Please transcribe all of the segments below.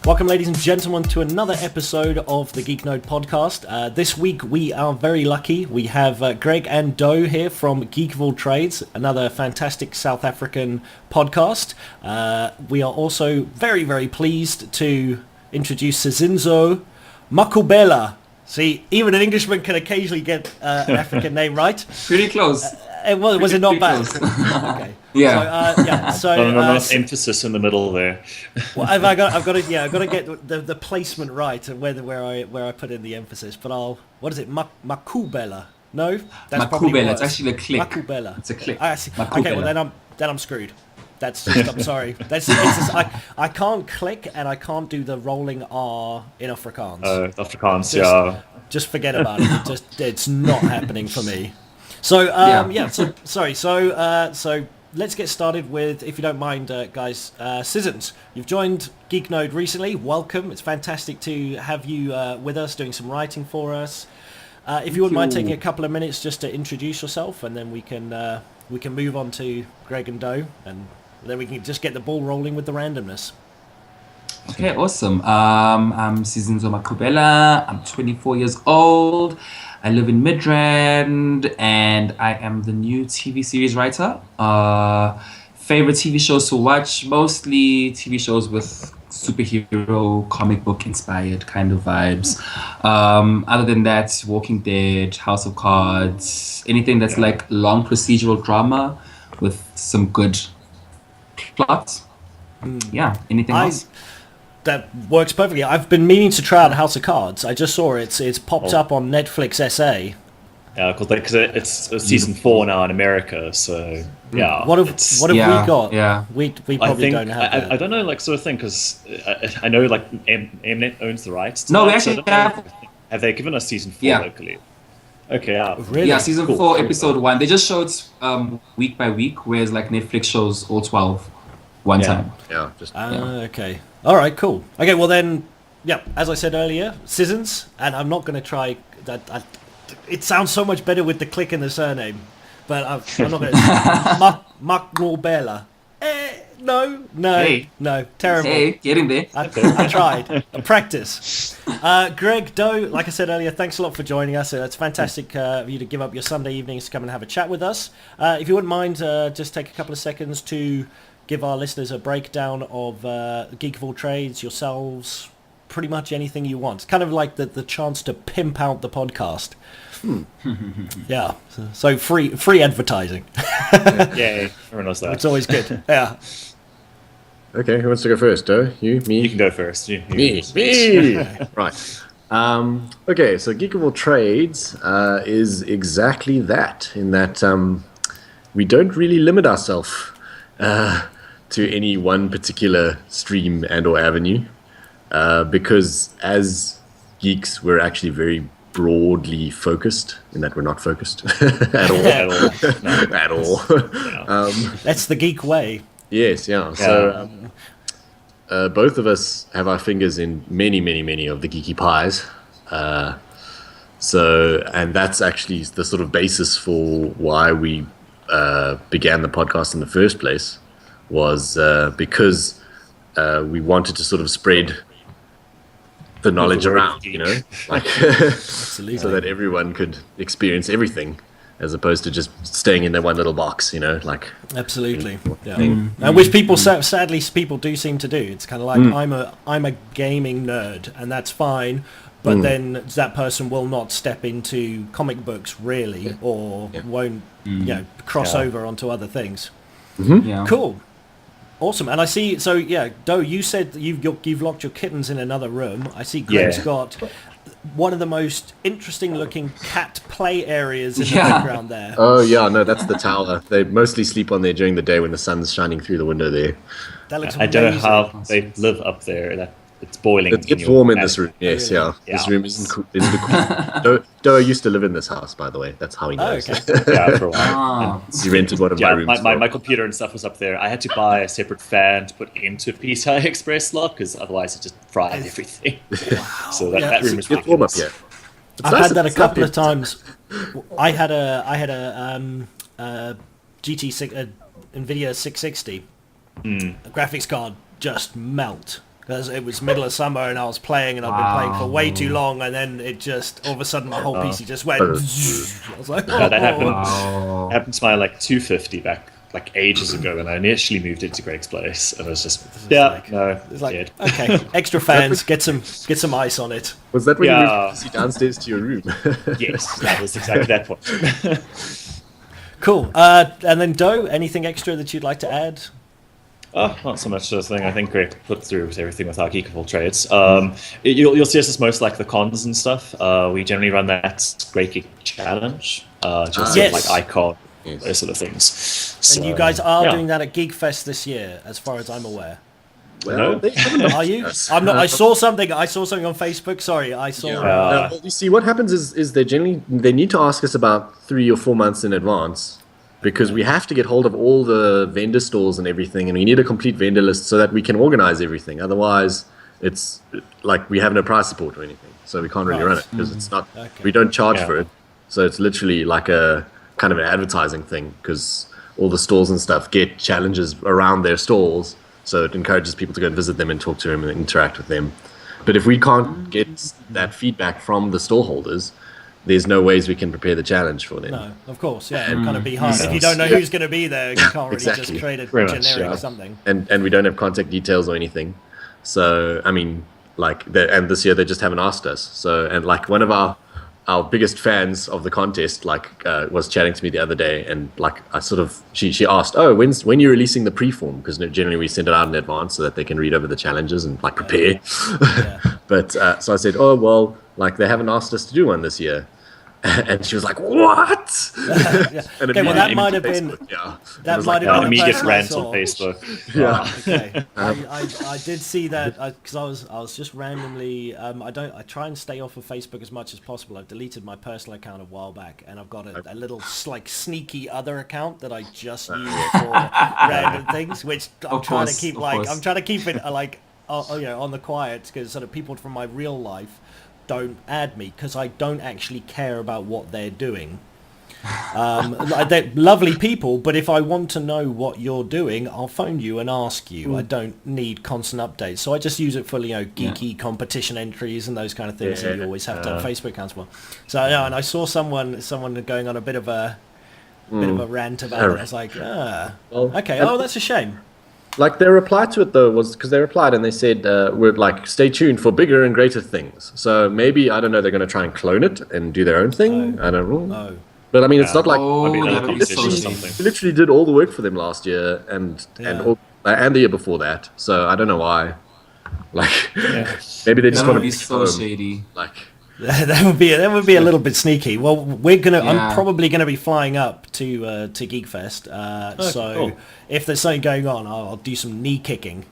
Welcome, ladies and gentlemen, to another episode of the Geek Node podcast. This week we are very lucky. We have Gregg and Douw here from Geek Of All Trades, another fantastic South African podcast. We are also very, very pleased to introduce Sizinzo Mqubela. See, even an Englishman can occasionally get an African name right. Pretty close. Was it not bad? Okay. Yeah. So, not emphasis in the middle there. Well, I've got to get the placement right and where I put in the emphasis. But what is it? Mqubela? No, that's Mqubela. It's actually a click. Mqubela. It's a click. Okay, well then I'm screwed. That's just, I'm sorry. It's just, I can't click and I can't do the rolling R in Afrikaans. Afrikaans, just forget about it. It's not happening for me. So so let's get started with, if you don't mind, guys. Sizinzo, you've joined Geek Node recently. Welcome. It's fantastic to have you with us, doing some writing for us. If you wouldn't mind taking a couple of minutes just to introduce yourself, and then we can move on to Gregg and Douw, and then we can just get the ball rolling with the randomness. Okay, awesome. I'm Sizinzo Mqubela. I'm 24 years old. I live in Midrand, and I am the new TV series writer. Favorite TV shows to watch? Mostly TV shows with superhero, comic book inspired kind of vibes. Other than that, Walking Dead, House of Cards, anything that's like long procedural drama with some good plot. Yeah, anything else? That works perfectly. I've been meaning to try out House of Cards. I just saw it's popped up on Netflix SA. Yeah, because it's season 4 now in America. So yeah, what have we got? Yeah, we probably don't have that. I don't know, like, sort of thing, because I know like Mnet owns the rights. No, we actually have. Have they given us season 4 locally? Okay, yeah. Really? Yeah, season 4, episode 1. They just show it week by week, whereas like Netflix shows all 12 one time. Yeah, Okay. All right, cool. Okay, well then, as I said earlier, Sizinzo, and I'm not going to try that. It sounds so much better with the click in the surname, but I'm not going to. Mqubela. No, terrible. Hey, get in there. I tried. I practice. Gregg, Douw, like I said earlier, thanks a lot for joining us. It's fantastic of you to give up your Sunday evenings to come and have a chat with us. If you wouldn't mind, just take a couple of seconds to give our listeners a breakdown of Geek of All Trades, yourselves, pretty much anything you want. It's kind of like the chance to pimp out the podcast. Yeah, so free advertising. Yeah, everyone knows that. It's always good. Yeah. Okay, who wants to go first? Douw? You? Me? You can go first. Me. Right. Okay, so Geek of All Trades is exactly that, in that we don't really limit ourselves to any one particular stream and or avenue, because as geeks we're actually very broadly focused, in that we're not focused at all. At all. That's the geek way. Yes, yeah. So both of us have our fingers in many of the geeky pies. And that's actually the sort of basis for why we began the podcast in the first place, was because we wanted to sort of spread the knowledge around, like so that everyone could experience everything, as opposed to just staying in their one little box, like. Absolutely, yeah. And which people sadly people do seem to do. It's kind of like I'm a gaming nerd, and that's fine. But then that person will not step into comic books really, or won't cross over onto other things. Cool. Awesome. And I see, so Douw, you said that you've locked your kittens in another room. I see Gregg's got one of the most interesting looking cat play areas in the background there. Oh yeah, no, that's the tower. They mostly sleep on there during the day when the sun's shining through the window there. That looks I don't know how they live up there. It's boiling. It's warm in this room. Yes, yeah. This room isn't cool. Douw used to live in this house, by the way. That's how he knows. Okay. Yeah, for a while. He rented one of my rooms. My computer and stuff was up there. I had to buy a separate fan to put into PCI Express slot, because otherwise it just fried everything. Wow. So that room was warm up here. I've had that a couple of times. I had a GT6 NVIDIA 660 graphics card just melt Because it was middle of summer and I was playing and I'd been playing for way too long, and then it just all of a sudden my whole PC just went. I was like, Yeah, that happened to my like 250 back like ages ago when I initially moved into Gregg's place, and it was just it's like okay, extra fans, get some ice on it. Was that when you moved the PC downstairs to your room? Yes, that was exactly that point. Cool. And then Douw, anything extra that you'd like to add? Not so much this thing. I think Gregg put through everything with our Geek Of All Trades. You'll see us as most like the cons and stuff. We generally run that Great Geek Challenge, just Yes. like icon, those sort of things. So, And you guys are doing that at Geek Fest this year, as far as I'm aware. Well, they haven't Are you? I'm not. I saw something on Facebook. Sorry, I saw. well, you see, what happens is they need to ask us about 3 or 4 months in advance, because we have to get hold of all the vendor stores and everything, and we need a complete vendor list so that we can organize everything. Otherwise, it's like we have no price support or anything, so we can't really run it because it's not. Okay. We don't charge for it, so it's literally like a kind of an advertising thing, because all the stores and stuff get challenges around their stalls, so it encourages people to go and visit them and talk to them and interact with them. But if we can't get that feedback from the store holders, there's no ways we can prepare the challenge for them. No, of course, yeah, it'd kind of be hard if you don't know who's going to be there. You can't really just Exactly. create a Pretty much, generic something. And we don't have contact details or anything. So I mean, like, and this year they just haven't asked us. So, and like one of our biggest fans of the contest was chatting to me the other day, and like she asked, when you're releasing the preform, because generally we send it out in advance so that they can read over the challenges and like prepare. But so I said, oh well, like they haven't asked us to do one this year. And she was like, "What?" And Okay, well that might have been that might have been immediate the rant first on I Facebook. Okay, I did see that because I was just randomly. I try and stay off of Facebook as much as possible. I've deleted my personal account a while back, and I've got a little like sneaky other account that I just use for random things, which I'm trying to keep I'm trying to keep it on the quiet, because sort of people from my real life don't add me because I don't actually care about what they're doing. They're lovely people, but if I want to know what you're doing, I'll phone you and ask you. I don't need constant updates, so I just use it for geeky competition entries and those kind of things that you always have to have Facebook accounts for. So and I saw someone going on a bit of a rant about it. I was like, okay, that's a shame. Like their reply to it though was, because they replied and they said, "We're like, stay tuned for bigger and greater things." So maybe, I don't know, they're going to try and clone it and do their own thing. I don't know. But I mean, it's not like that would be so we literally did all the work for them last year and the year before that. So I don't know why. Like maybe they just That want would to be so shady. Like. That would be a little bit sneaky. Well, I'm probably gonna be flying up to Geek Fest. So if there's something going on, I'll do some knee kicking.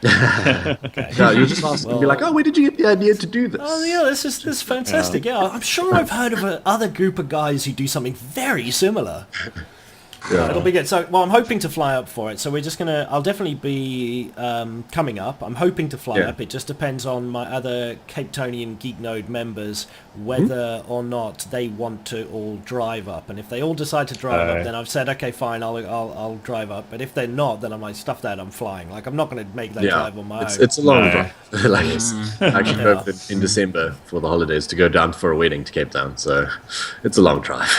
Okay. No, you just ask and be like, "Oh, where did you get the idea to do this?" Oh yeah, this is fantastic. Yeah, I'm sure I've heard of another group of guys who do something very similar. It'll be good. So, I'm hoping to fly up for it. So I'll definitely be coming up. I'm hoping to fly up. It just depends on my other Cape Townian Geek Node members whether or not they want to all drive up. And if they all decide to drive up, then I've said, okay, fine, I'll drive up. But if they're not, then I'm like, stuff that, I'm flying. Like, I'm not going to make that drive on my own. It's a long drive. I actually go in December for the holidays to go down for a wedding to Cape Town. So it's a long drive.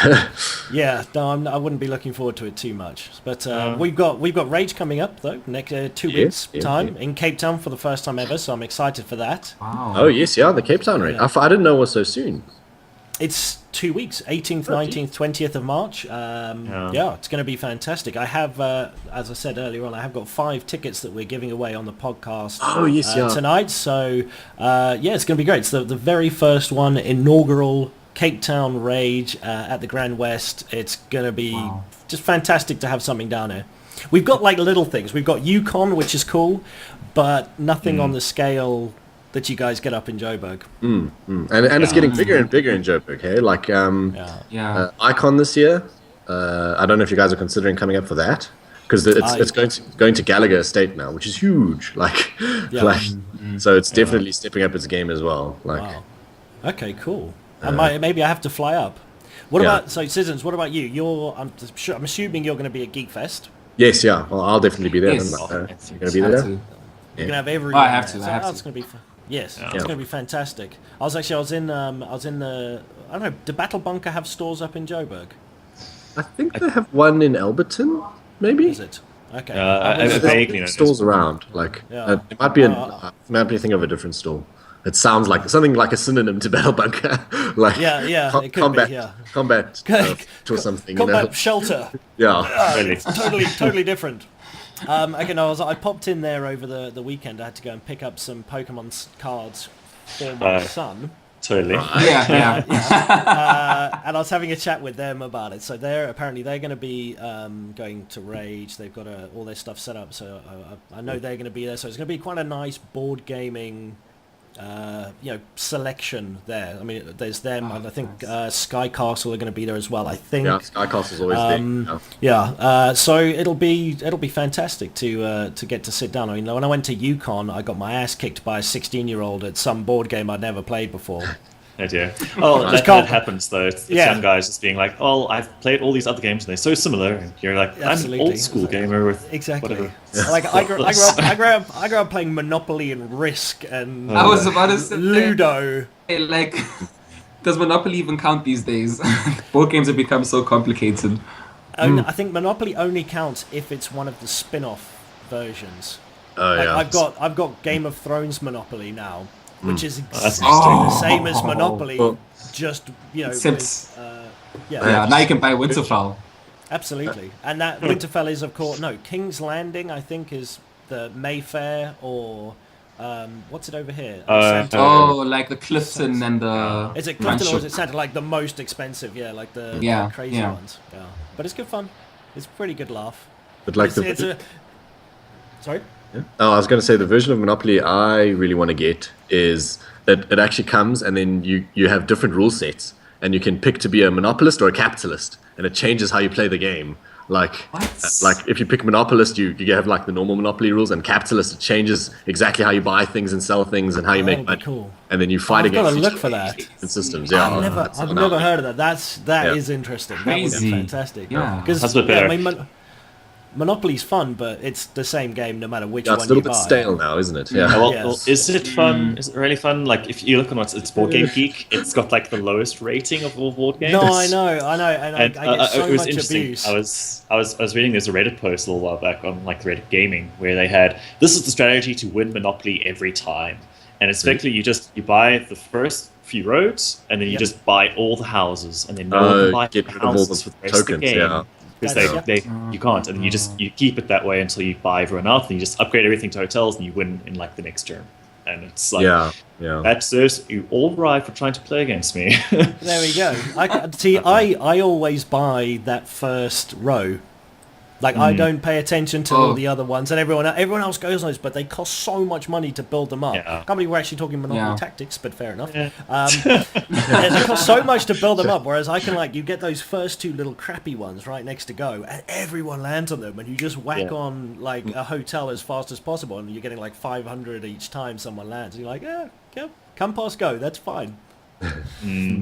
No, I wouldn't be looking forward to it too much. But we've got Rage coming up though next 2 weeks time in Cape Town for the first time ever. So I'm excited for that. Wow. Oh yes, the Cape Town Rage. I didn't know it was so soon. It's 2 weeks, 18th, 19th, 20th of March. It's going to be fantastic. I have, as I said earlier on, I have got 5 tickets that we're giving away on the podcast tonight. So it's going to be great. It's the very first one, inaugural Cape Town Rage at the Grand West. It's going to be just fantastic to have something down here. We've got like little things. We've got Yukon, which is cool, but nothing on the scale that you guys get up in Joburg. And it's getting bigger and bigger in Joburg, hey? Like Icon this year. I don't know if you guys are considering coming up for that, because it's going to Gallagher Estate now, which is huge. So it's definitely stepping up its game as well. Okay, cool. Maybe I have to fly up. What about Sizinzo? What about you? I'm assuming you're going to be at Geek Fest. Yes, Well, I'll definitely be there. Yes. You're going to be there. You can have everything. I have to. So I have that's to. going to be. Yes, it's going to be fantastic. I was in the. I don't know. Do Battle Bunker have stores up in Joburg? I think they have one in Alberton, maybe. Is it? Okay. I vaguely know. Stores around, like it might be a thing of a different store. It sounds like something like a synonym to Battle Bunker, like it could combat, be, yeah. combat or something. Combat shelter. Yeah, Really. Totally different. Again, I popped in there over the weekend. I had to go and pick up some Pokemon cards for my son. Totally. Yeah. And I was having a chat with them about it. So they're going to be going to Rage. They've got all their stuff set up. So I know they're going to be there. So it's going to be quite a nice board gaming selection there. I mean, there's them, and I think Sky Castle are going to be there as well. I think. Yeah, Sky Castle's always there. So it'll be fantastic to get to sit down. I mean, when I went to Yukon, I got my ass kicked by a 16-year-old at some board game I'd never played before. Oh dear. Oh, that happens though. It's young guys just being like, "Oh, I've played all these other games and they're so similar." And you're like, "I'm an old school gamer with whatever." Like I grew up playing Monopoly and Risk and I was about to say Ludo. Like, does Monopoly even count these days? Board games have become so complicated. I think Monopoly only counts if it's one of the spin-off versions. I've got Game of Thrones Monopoly now, which is exactly the same as Monopoly, just except now you can buy Winterfell. Absolutely, and that Winterfell is, of course, King's Landing. I think is the Mayfair or what's it over here? Like the Clifton and the. Is it Clifton or is it Santa? Like the most expensive, like the crazy ones. Yeah, but it's good fun. It's a pretty good laugh. But like sorry. Yeah. Oh, I was going to say the version of Monopoly I really want to get is that it actually comes and then you have different rule sets and you can pick to be a monopolist or a capitalist and it changes how you play the game. Like if you pick monopolist, you have like the normal Monopoly rules, and capitalist, it changes exactly how you buy things and sell things and how you make money. Cool. And then you fight against. I've got to look for that. Systems. Yeah, I've never heard of that. That is interesting. Crazy. That would be fantastic. Yeah, because that's a bit better. Monopoly's fun, but it's the same game no matter which one you buy. It's a little bit stale now, isn't it? Yeah. Well, is it fun? Is it really fun? Like, if you look on it's Board Game Geek, it's got like the lowest rating of all board games. No, I know, and I get so it was much interesting. abuse. I was reading there's a Reddit post a little while back on like Reddit Gaming where they had this is the strategy to win Monopoly every time, and it's effectively you buy the first few roads and then you just buy all the houses and then no one can buy get rid of all houses the for the rest of the game. Yeah. Because you can't, and you keep it that way until you buy everyone out, and you just upgrade everything to hotels, and you win in like the next turn. And it's like that serves you all right for trying to play against me. There we go. I always buy that first row. Like I don't pay attention to all the other ones, and everyone else goes on those, but they cost so much money to build them up. I can't believe we're actually talking Monopoly tactics, but fair enough. Yeah. They cost so much to build them up, whereas I can you get those first two little crappy ones right next to go, and everyone lands on them, and you just whack on like a hotel as fast as possible, and you're getting like 500 each time someone lands, and you're like, yeah, come past go, that's fine.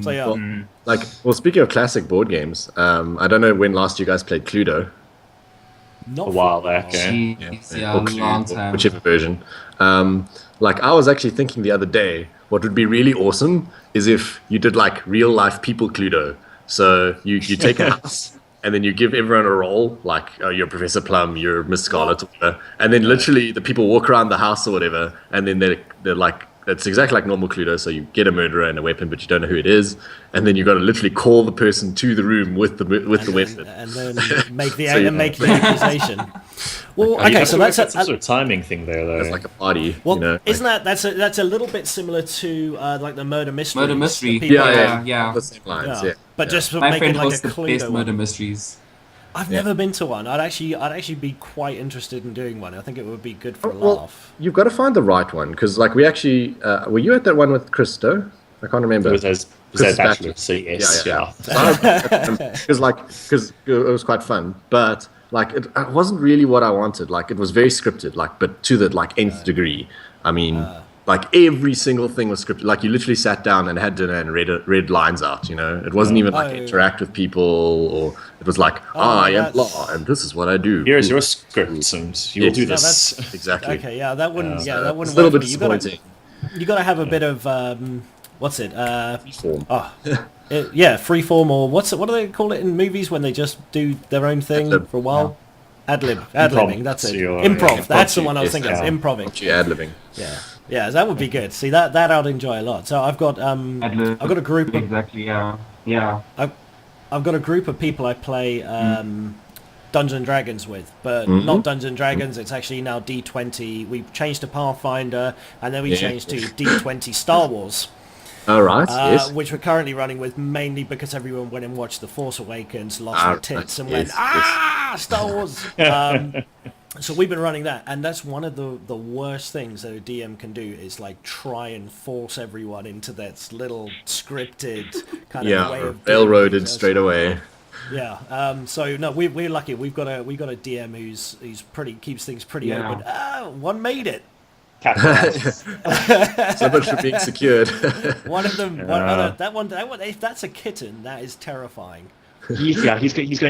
So well, speaking of classic board games, I don't know when last you guys played Cluedo. Not a while back, a long time. Whichever version. I was actually thinking the other day, what would be really awesome is if you did like real life people Cluedo. So you take a house and then you give everyone a role, like you're Professor Plum, you're Miss Scarlet, or whatever, and then literally the people walk around the house or whatever, and then they're like. It's exactly like normal Cluedo, so you get a murderer and a weapon, but you don't know who it is, and then you've got to literally call the person to the room with the weapon, and then make the accusation. Well, okay, so that's some sort of timing thing there, though. It's like a party. Well, isn't that's a little bit similar to like the murder mystery? Murder mystery, yeah. The same lines, But just my making friend like hosts a the best Cluedo murder one. mysteries. I've never been to one. I'd actually be quite interested in doing one. I think it would be good for a laugh. You've got to find the right one, because like we actually were you at that one with Christo? I can't remember. It was Bachelor, so yes, because it was quite fun, but like it wasn't really what I wanted. Like it was very scripted, like but to the like nth degree. I mean, Like every single thing was scripted. Like you literally sat down and had dinner and read lines out. It wasn't even like interact with people, or it was like, I am blah, and this is what I do. Here's your script, and you will do this. Exactly. Okay, yeah, that wouldn't. That wouldn't it's a little work bit for me. disappointing. You got to have a bit of what's it? Freeform. Freeform, or what do they call it in movies when they just do their own thing Ad-lib. for a while? Ad-libbing, that's it. Your, Improv, that's the one I was thinking of, yeah. improving. Ad-libbing. Yeah, that would be good. See, that I'd enjoy a lot. So I've got Ad-lib. I've got a group of, Exactly, yeah. I've got a group of people I play Dungeons and Dragons with, but not Dungeons and Dragons. It's actually now D20. We changed to Pathfinder, and then we changed to D20 Star Wars. All right. Yes. Which we're currently running with, mainly because everyone went and watched The Force Awakens, lost their tits, and went, Star Wars! So we've been running that, and that's one of the worst things that a DM can do, is like try and force everyone into that little scripted kind of way of railroaded straight away. Yeah. So no, we're lucky. We've got a DM who's keeps things pretty open. One made it. So much for being secured. One of them. That one. If that's a kitten, that is terrifying. He's going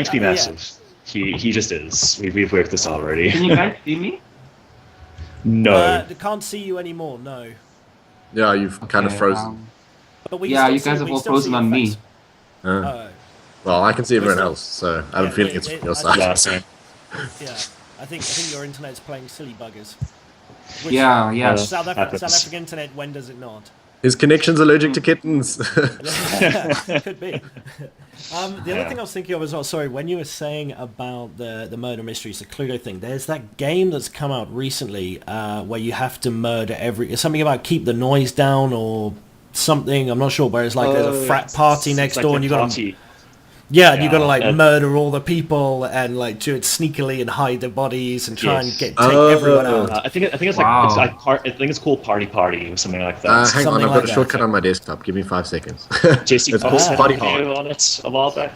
to be massive. He just is. We've worked this out already. Can you guys see me? No. Can't see you anymore. No. Yeah, you've kind of frozen. But we you guys have all frozen on me. Well, I can see everyone else, so I have a feeling it's from your side. Yeah, same. Yeah, I think your internet's playing silly buggers. Yeah. South African internet. When does it not? His connection's allergic to kittens. Could be. The other thing I was thinking of as well, sorry, when you were saying about the murder mysteries, the Cluedo thing, there's that game that's come out recently where you have to murder something about keep the noise down or something, I'm not sure, where it's like there's a frat party next door and you got to... Yeah, and you got to like murder all the people and like do it sneakily and hide their bodies and try and take everyone out. I think it's called Party or something like that. Hang on, I've got a shortcut on my desktop. Give me 5 seconds. Jesse it's called Party Hard on it a while back.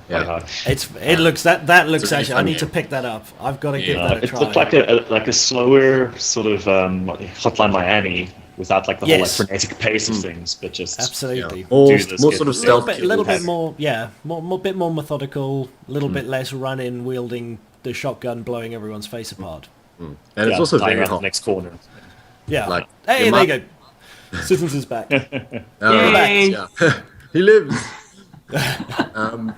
It looks that looks actually. I need to pick that up. I've got to give that a try. It looked like a slower sort of Hotline Miami. Without like the whole like, frenetic pace of things, but just absolutely more sort of stealth, a little bit more, bit more methodical, a little bit less run-in, wielding the shotgun, blowing everyone's face apart. And it's also very hot. The next corner. Yeah. Like, hey, there you go. Citizens is back. He lives. I've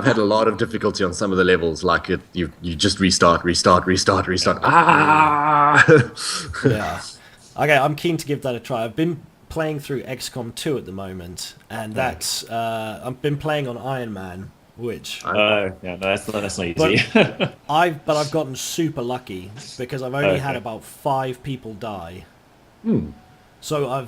had a lot of difficulty on some of the levels. Like you just restart. Yeah. Okay, I'm keen to give that a try. I've been playing through XCOM 2 at the moment, and that's I've been playing on Iron Man, which that's not easy. But I've gotten super lucky because I've only had about 5 people die. So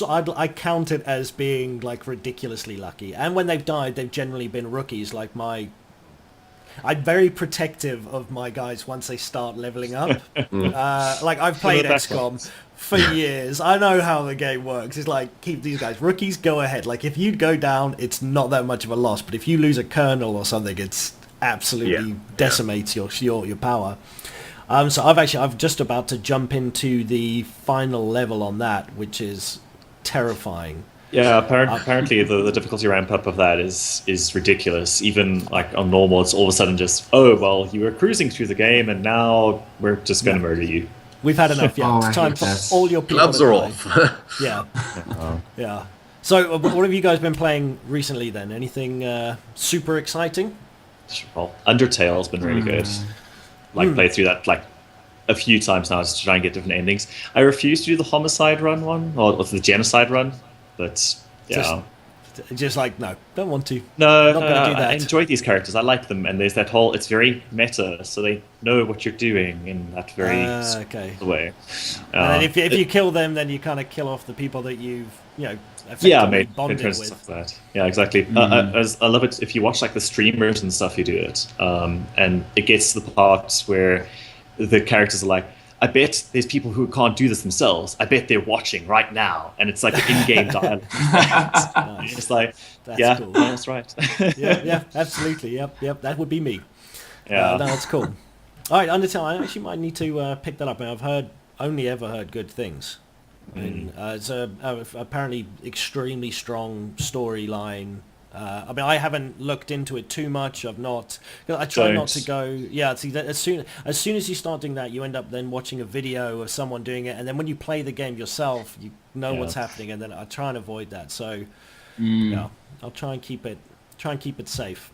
I count it as being like ridiculously lucky. And when they've died, they've generally been rookies. Like I'm very protective of my guys once they start leveling up. Like I've played XCOM for years. I know how the game works. It's like, keep these guys rookies, go ahead. Like if you go down, it's not that much of a loss. But if you lose a colonel or something, it's absolutely decimates your power. So I'm just about to jump into the final level on that, which is terrifying. Yeah, apparently the difficulty ramp up of that is ridiculous. Even like on normal, it's all of a sudden just, you were cruising through the game and now we're just going to murder you. We've had enough. It's time for all your people. Gloves are off. Yeah. So what have you guys been playing recently then? Anything super exciting? Well, Undertale's been really good. Played through that like a few times now just to try and get different endings. I refuse to do the homicide run one or the genocide run. But just like no, don't want to. No, not gonna do that. I enjoy these characters. I like them, and there's that whole. It's very meta, so they know what you're doing in that very way. And then if you kill them, then you kind of kill off the people that you've effectively bonded with. Stuff like that. Yeah, exactly. I love it if you watch like the streamers and stuff. You do it, and it gets to the part where the characters are like, I bet there's people who can't do this themselves. I bet they're watching right now. And it's like an in-game dialogue. Nice. It's like, that's cool. That's right. yeah, absolutely. Yep, that would be me. Yeah. No, that's cool. All right, Undertale, I actually might need to pick that up. I've only ever heard good things. I mean, it's apparently extremely strong storyline. I mean, I haven't looked into it too much. I try not to go. Yeah, see, as soon as you start doing that, you end up then watching a video of someone doing it, and then when you play the game yourself, you know what's happening, and then I try and avoid that. So, yeah, I'll try and keep it safe.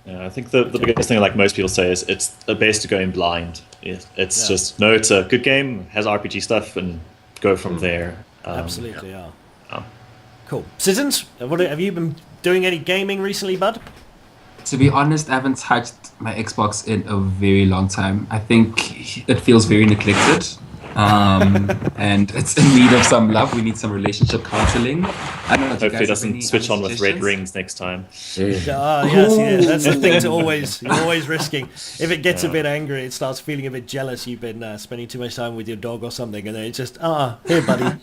Yeah, I think the biggest thing, like most people say, is it's best to go in blind. It's just no, it's a good game, has RPG stuff, and go from there. Absolutely, yeah. Cool. Sizins, have you been doing any gaming recently, bud? To be honest, I haven't touched my Xbox in a very long time. I think it feels very neglected. And it's in need of some love. We need some relationship counseling. I don't know if hopefully it doesn't switch on with red rings next time. Yes, that's the thing you're always risking. If it gets a bit angry, it starts feeling a bit jealous. You've been spending too much time with your dog or something, and then it's just, here, buddy,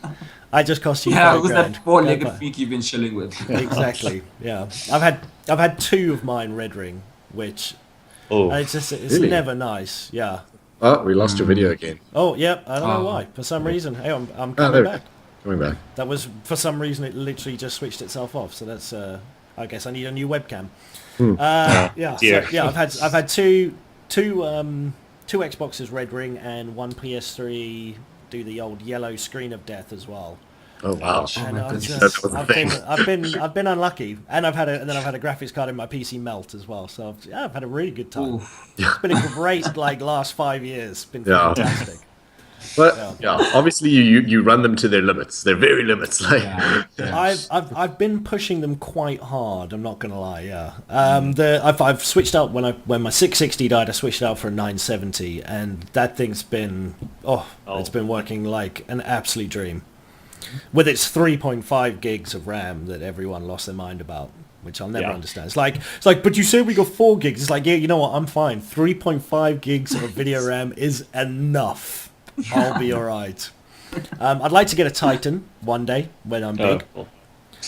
I just cost you $5,000. It was that four-legged freak you've been chilling with. Exactly. Yeah, I've had 2 of mine red ring, which it's really? never nice. Yeah. Oh, we lost your video again. Oh, yeah, I don't know why. For some reason, hey, I'm coming back. Coming back. That was, for some reason, it literally just switched itself off. So that's, I guess I need a new webcam. I've had two Xboxes red ring and 1 PS3 do the old yellow screen of death as well. Oh wow! And I've been unlucky, and I've had a graphics card in my PC melt as well. So I've had a really good time. It's been a great last 5 years. It's been fantastic. But obviously you run them to their limits. Their very limits. I've been pushing them quite hard. I'm not gonna lie. Yeah. I've switched out when my 660 died. I switched out for a 970, and that thing's been it's been working like an absolute dream. With its 3.5 gigs of RAM that everyone lost their mind about, which I'll never understand. It's like, but you said we got 4 gigs. It's like, yeah, you know what? I'm fine. 3.5 gigs of video RAM is enough. I'll be all right. I'd like to get a Titan one day when I'm big. Cool.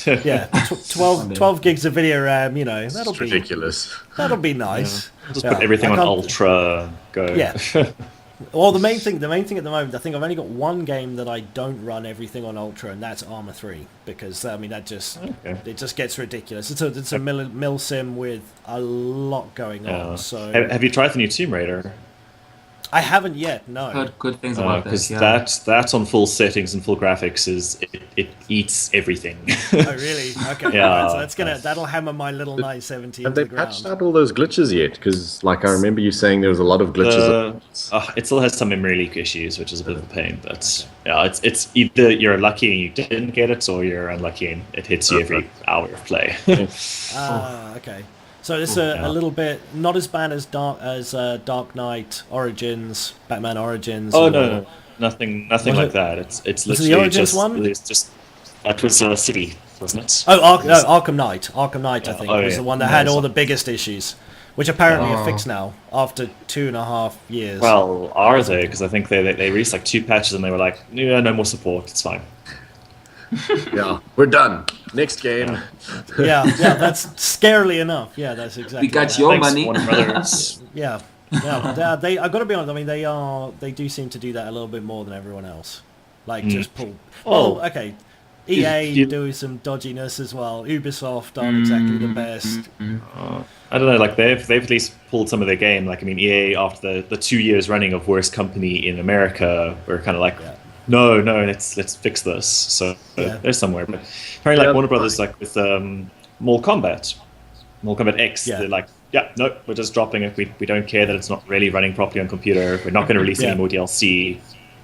Yeah, 12 gigs of video RAM. That'll be ridiculous. That'll be nice. Just put everything on ultra. Go. Yeah. Well, the main thing at the moment, I think I've only got one game that I don't run everything on Ultra, and that's Arma 3, because it just gets ridiculous. It's a mil sim with a lot going on. So have you tried the new Tomb Raider? I haven't yet. No. Heard good things about this. Because that on full settings and full graphics it eats everything. Oh really? Okay. Right, so that'll hammer my little 970 Have into they the ground. patched out all those glitches yet? Because I remember you saying there was a lot of glitches. It still has some memory leak issues, which is a bit of a pain. But it's either you're lucky and you didn't get it, or you're unlucky and it hits you every hour of play. Okay. So it's a little bit not as bad as Dark Knight Origins, Batman Origins. Oh no, nothing like that. It's literally the Origins just one. It's just that was City, wasn't it? Oh, Arkham Knight. Arkham Knight, I think, was the one that had all the biggest issues, which apparently are fixed now after 2.5 years. Well, are they? Because I think they released 2 patches and they were like, yeah, no more support. It's fine. Yeah, we're done. Next game. Yeah, that's scarily enough. Yeah, that's exactly. We got your Thanks, money. Warner Brothers. Yeah. I've got to be honest. I mean, they do seem to do that a little bit more than everyone else. Just pull. Oh, okay. EA do some dodginess as well. Ubisoft aren't exactly the best. I don't know. They've at least pulled some of their game. EA after the 2 years running of worst company in America, were kind of no, let's fix this. So they're somewhere. But apparently, Warner Brothers, with Mortal Kombat X, they're no, we're just dropping it. We don't care that it's not really running properly on computer. We're not going to release any more DLC.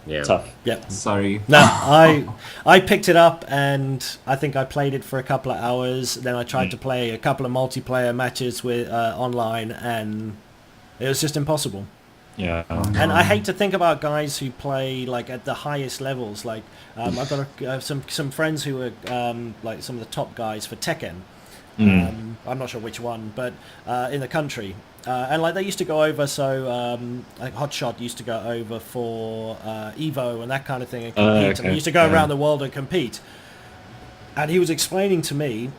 Yeah. Tough. Yeah. Sorry. No, I picked it up and I think I played it for a couple of hours. Then I tried to play a couple of multiplayer matches with online, and it was just impossible. Yeah. And I hate to think about guys who play at the highest levels. I've got some friends who are some of the top guys for Tekken. I'm not sure which one, but in the country. And they used to go over, Hotshot used to go over for Evo and that kind of thing and compete. And they used to go around the world and compete. And he was explaining to me,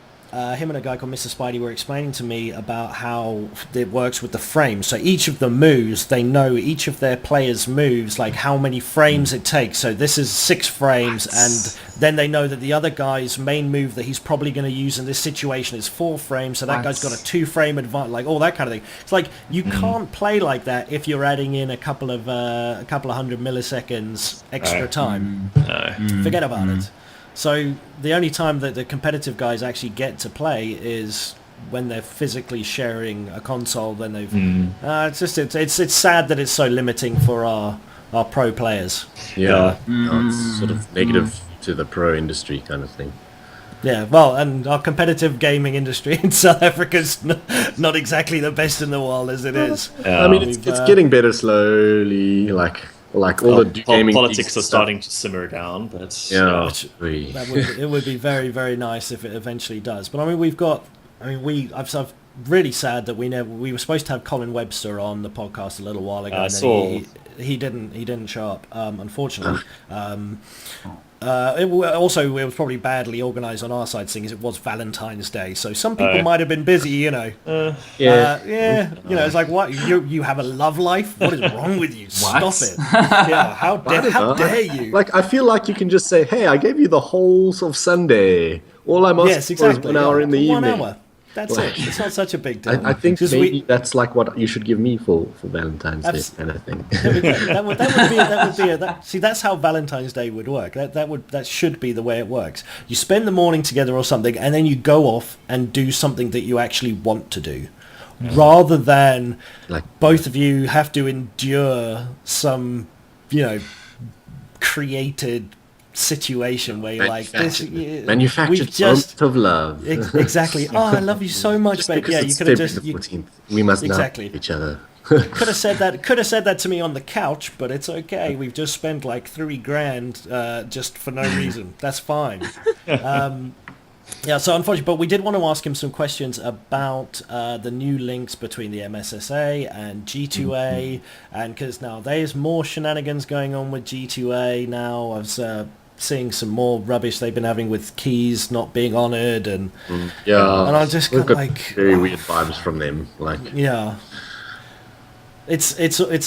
him and a guy called Mr. Spidey were explaining to me about how it works with the frames. So each of the moves, they know each of their players' moves, like how many frames it takes. So this is 6 frames, and then they know that the other guy's main move that he's probably going to use in this situation is 4 frames. So that guy's got a 2-frame advantage, like all that kind of thing. It's like you can't play like that if you're adding in a couple of 100 milliseconds extra time. Forget about it. So the only time that the competitive guys actually get to play is when they're physically sharing a console. Then they've it's sad that it's so limiting for our pro players. Yeah, it's sort of negative to the pro industry kind of thing. Yeah, well, and our competitive gaming industry in South Africa's not exactly the best in the world as it is. I mean, it's getting better slowly. Like all the gaming politics are starting to simmer down, but it would be very, very nice if it eventually does. But I mean, I'm really sad that we were supposed to have Colin Webster on the podcast a little while ago, and then he didn't show up, unfortunately. It was probably badly organised on our side, seeing as it was Valentine's Day. So some people might have been busy, you know. It's like, what? You have a love life? What is wrong with you? Stop it! Yeah, how dare you? Like, I feel like you can just say, "Hey, I gave you the whole of Sunday. All I'm asking for is 1 hour in the evening." 1 hour. That's it. It's not such a big deal. I think maybe that's like what you should give me for Valentine's Day kind of thing. That would be see, that's how Valentine's Day would work. That should be the way it works. You spend the morning together or something, and then you go off and do something that you actually want to do, rather than both of you have to endure some, created situation where you're like, manufactured moment of love. Exactly. Oh, I love you so much, babe. Yeah, you could have just. We must exactly each other. Could have said that to me on the couch, but it's okay. We've just spent like $3,000 just for no reason. That's fine. So unfortunately, but we did want to ask him some questions about the new links between the MSSA and G2A, and because now there's more shenanigans going on with G2A now. I was seeing some more rubbish they've been having with keys not being honoured, and and I just got like very weird vibes from them. It's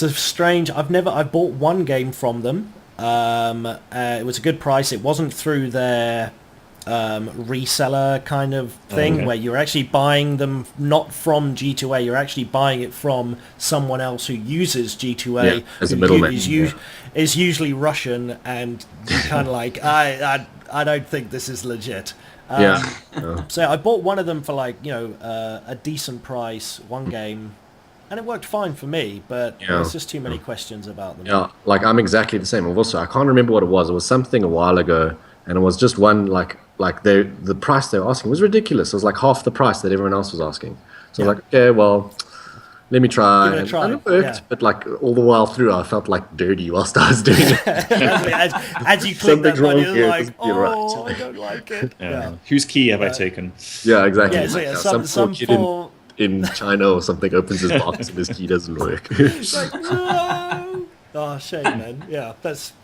a strange. I bought one game from them. It was a good price. It wasn't through their reseller kind of thing where you're actually buying them not from G2A, you're actually buying it from someone else who uses G2A as a middleman. Is usually Russian, and you're kind of like, I don't think this is legit. So I bought one of them for a decent price, one game, and it worked fine for me, but there's just too many questions about them. Yeah, like I'm exactly the same. Also, I can't remember what it was. It was something a while ago, and it was just one like the price they were asking was ridiculous. It was like half the price that everyone else was asking. So I was like, okay, well, let me try. Give it a try. And it worked, but like all the while through, I felt like dirty whilst I was doing it. as you click that button, you're like, I don't like it. Whose key have I taken? Yeah, exactly. Some kid in China or something opens his box and his key doesn't work. It's like, no! Oh, shame, man. Yeah,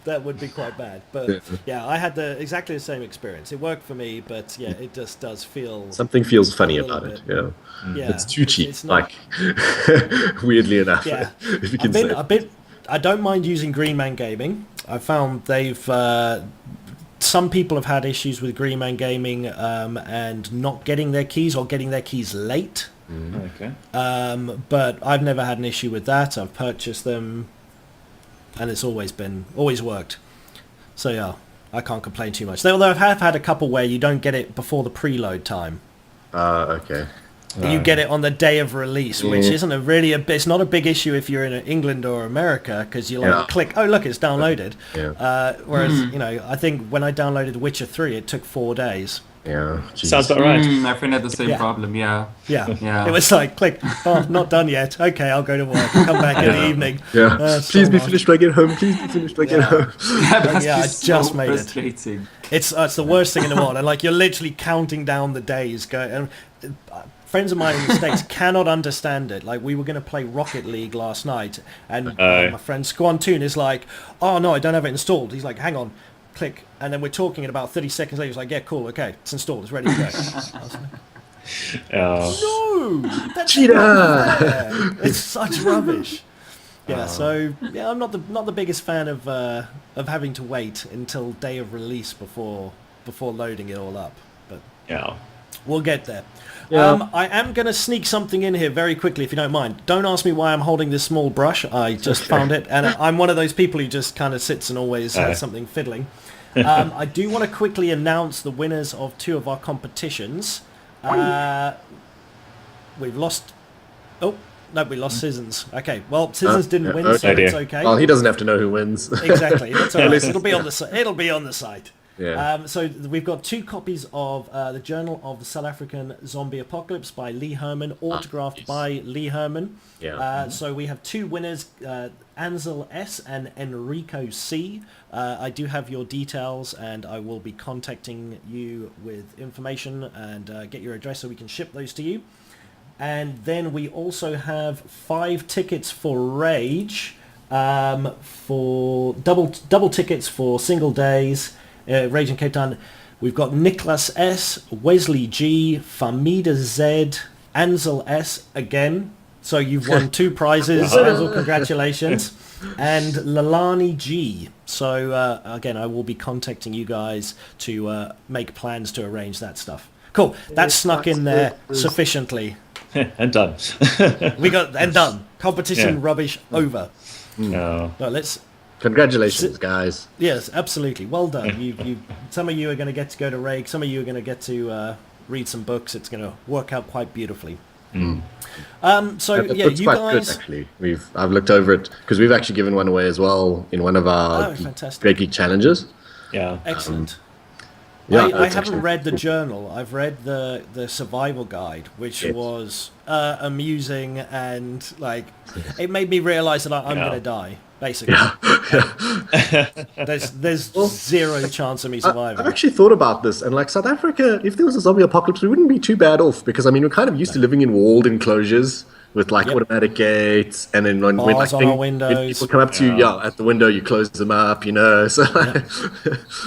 that would be quite bad. But I had exactly the same experience. It worked for me, but it just does feel... Something feels funny about it, It's too cheap, it's not, weirdly enough. Yeah. If you can say. I don't mind using Green Man Gaming. I found some people have had issues with Green Man Gaming and not getting their keys or getting their keys late. Okay. But I've never had an issue with that. I've purchased them, and it's always worked. So I can't complain too much. Although I have had a couple where you don't get it before the preload time. Okay. You get it on the day of release, which isn't it's not a big issue if you're in England or America, because you click, oh look, it's downloaded. Whereas I think when I downloaded Witcher 3, it took 4 days. Yeah, sounds about right. My friend had the same problem. Yeah. It was like, click, not done yet. Okay, I'll go to work. I'll come back in the evening. Please be finished when I get home. Please be finished when I get home. I just made it. It's the worst thing in the world, and like you're literally counting down the days. Friends of mine in the States cannot understand it. Like, we were going to play Rocket League last night, and my friend Squantoon is like, oh no, I don't have it installed. He's like, hang on, click, and then we're talking, and about 30 seconds later he's like, yeah, cool, okay, it's installed, it's ready to go. No, that's Cheetah! not fair. It's such rubbish. Yeah, so yeah, I'm not the biggest fan of having to wait until day of release before loading it all up. But Yeah. we'll get there. Yeah. I am going to sneak something in here very quickly, if you don't mind. Don't ask me why I'm holding this small brush. I just found it, and I'm one of those people who just kind of sits and always has something fiddling. I do want to quickly announce the winners of 2 of our competitions. We've lost... Oh, no, we lost Sizinzo. Okay, well, Sizinzo didn't win, so it's okay. Well, he doesn't have to know who wins. Exactly, that's all right. It'll be on the site. Yeah. So we've got 2 copies of the Journal of the South African Zombie Apocalypse by Lee Herman, autographed by Lee Herman. Yeah. So we have 2 winners, Ansel S. and Enrico C. I do have your details, and I will be contacting you with information and get your address so we can ship those to you. And then we also have 5 tickets for Rage, for double tickets for single days. Rage in Cape Town. We've got Nicholas S, Wesley G, Famida Z, Ansel S again. So you've won 2 prizes. Ansel, congratulations. And Lalani G. So again, I will be contacting you guys to make plans to arrange that stuff. Cool. That's snuck in there sufficiently. And done. We got and done. Competition rubbish over. No. No, let's. Congratulations, guys. Yes, absolutely. Well done. You. Some of you are going to get to go to Reg. Some of you are going to get to read some books. It's going to work out quite beautifully. So That yeah, book's you quite guys. good, actually. I've looked over it because we've actually given one away as well in one of our Fantastic. Great Geek challenges. Yeah. Excellent. Yeah, I it's haven't actually- read the journal. I've read the survival guide, which Yes. was amusing, and like it made me realise that I'm going to die. Basically, there's zero chance of me surviving. I've actually thought about this, and like South Africa, if there was a zombie apocalypse, we wouldn't be too bad off because I mean we're kind of used to living in walled enclosures with like automatic gates, and then when Bars like on our when windows. people come up to you, at the window, you close them up, you know. So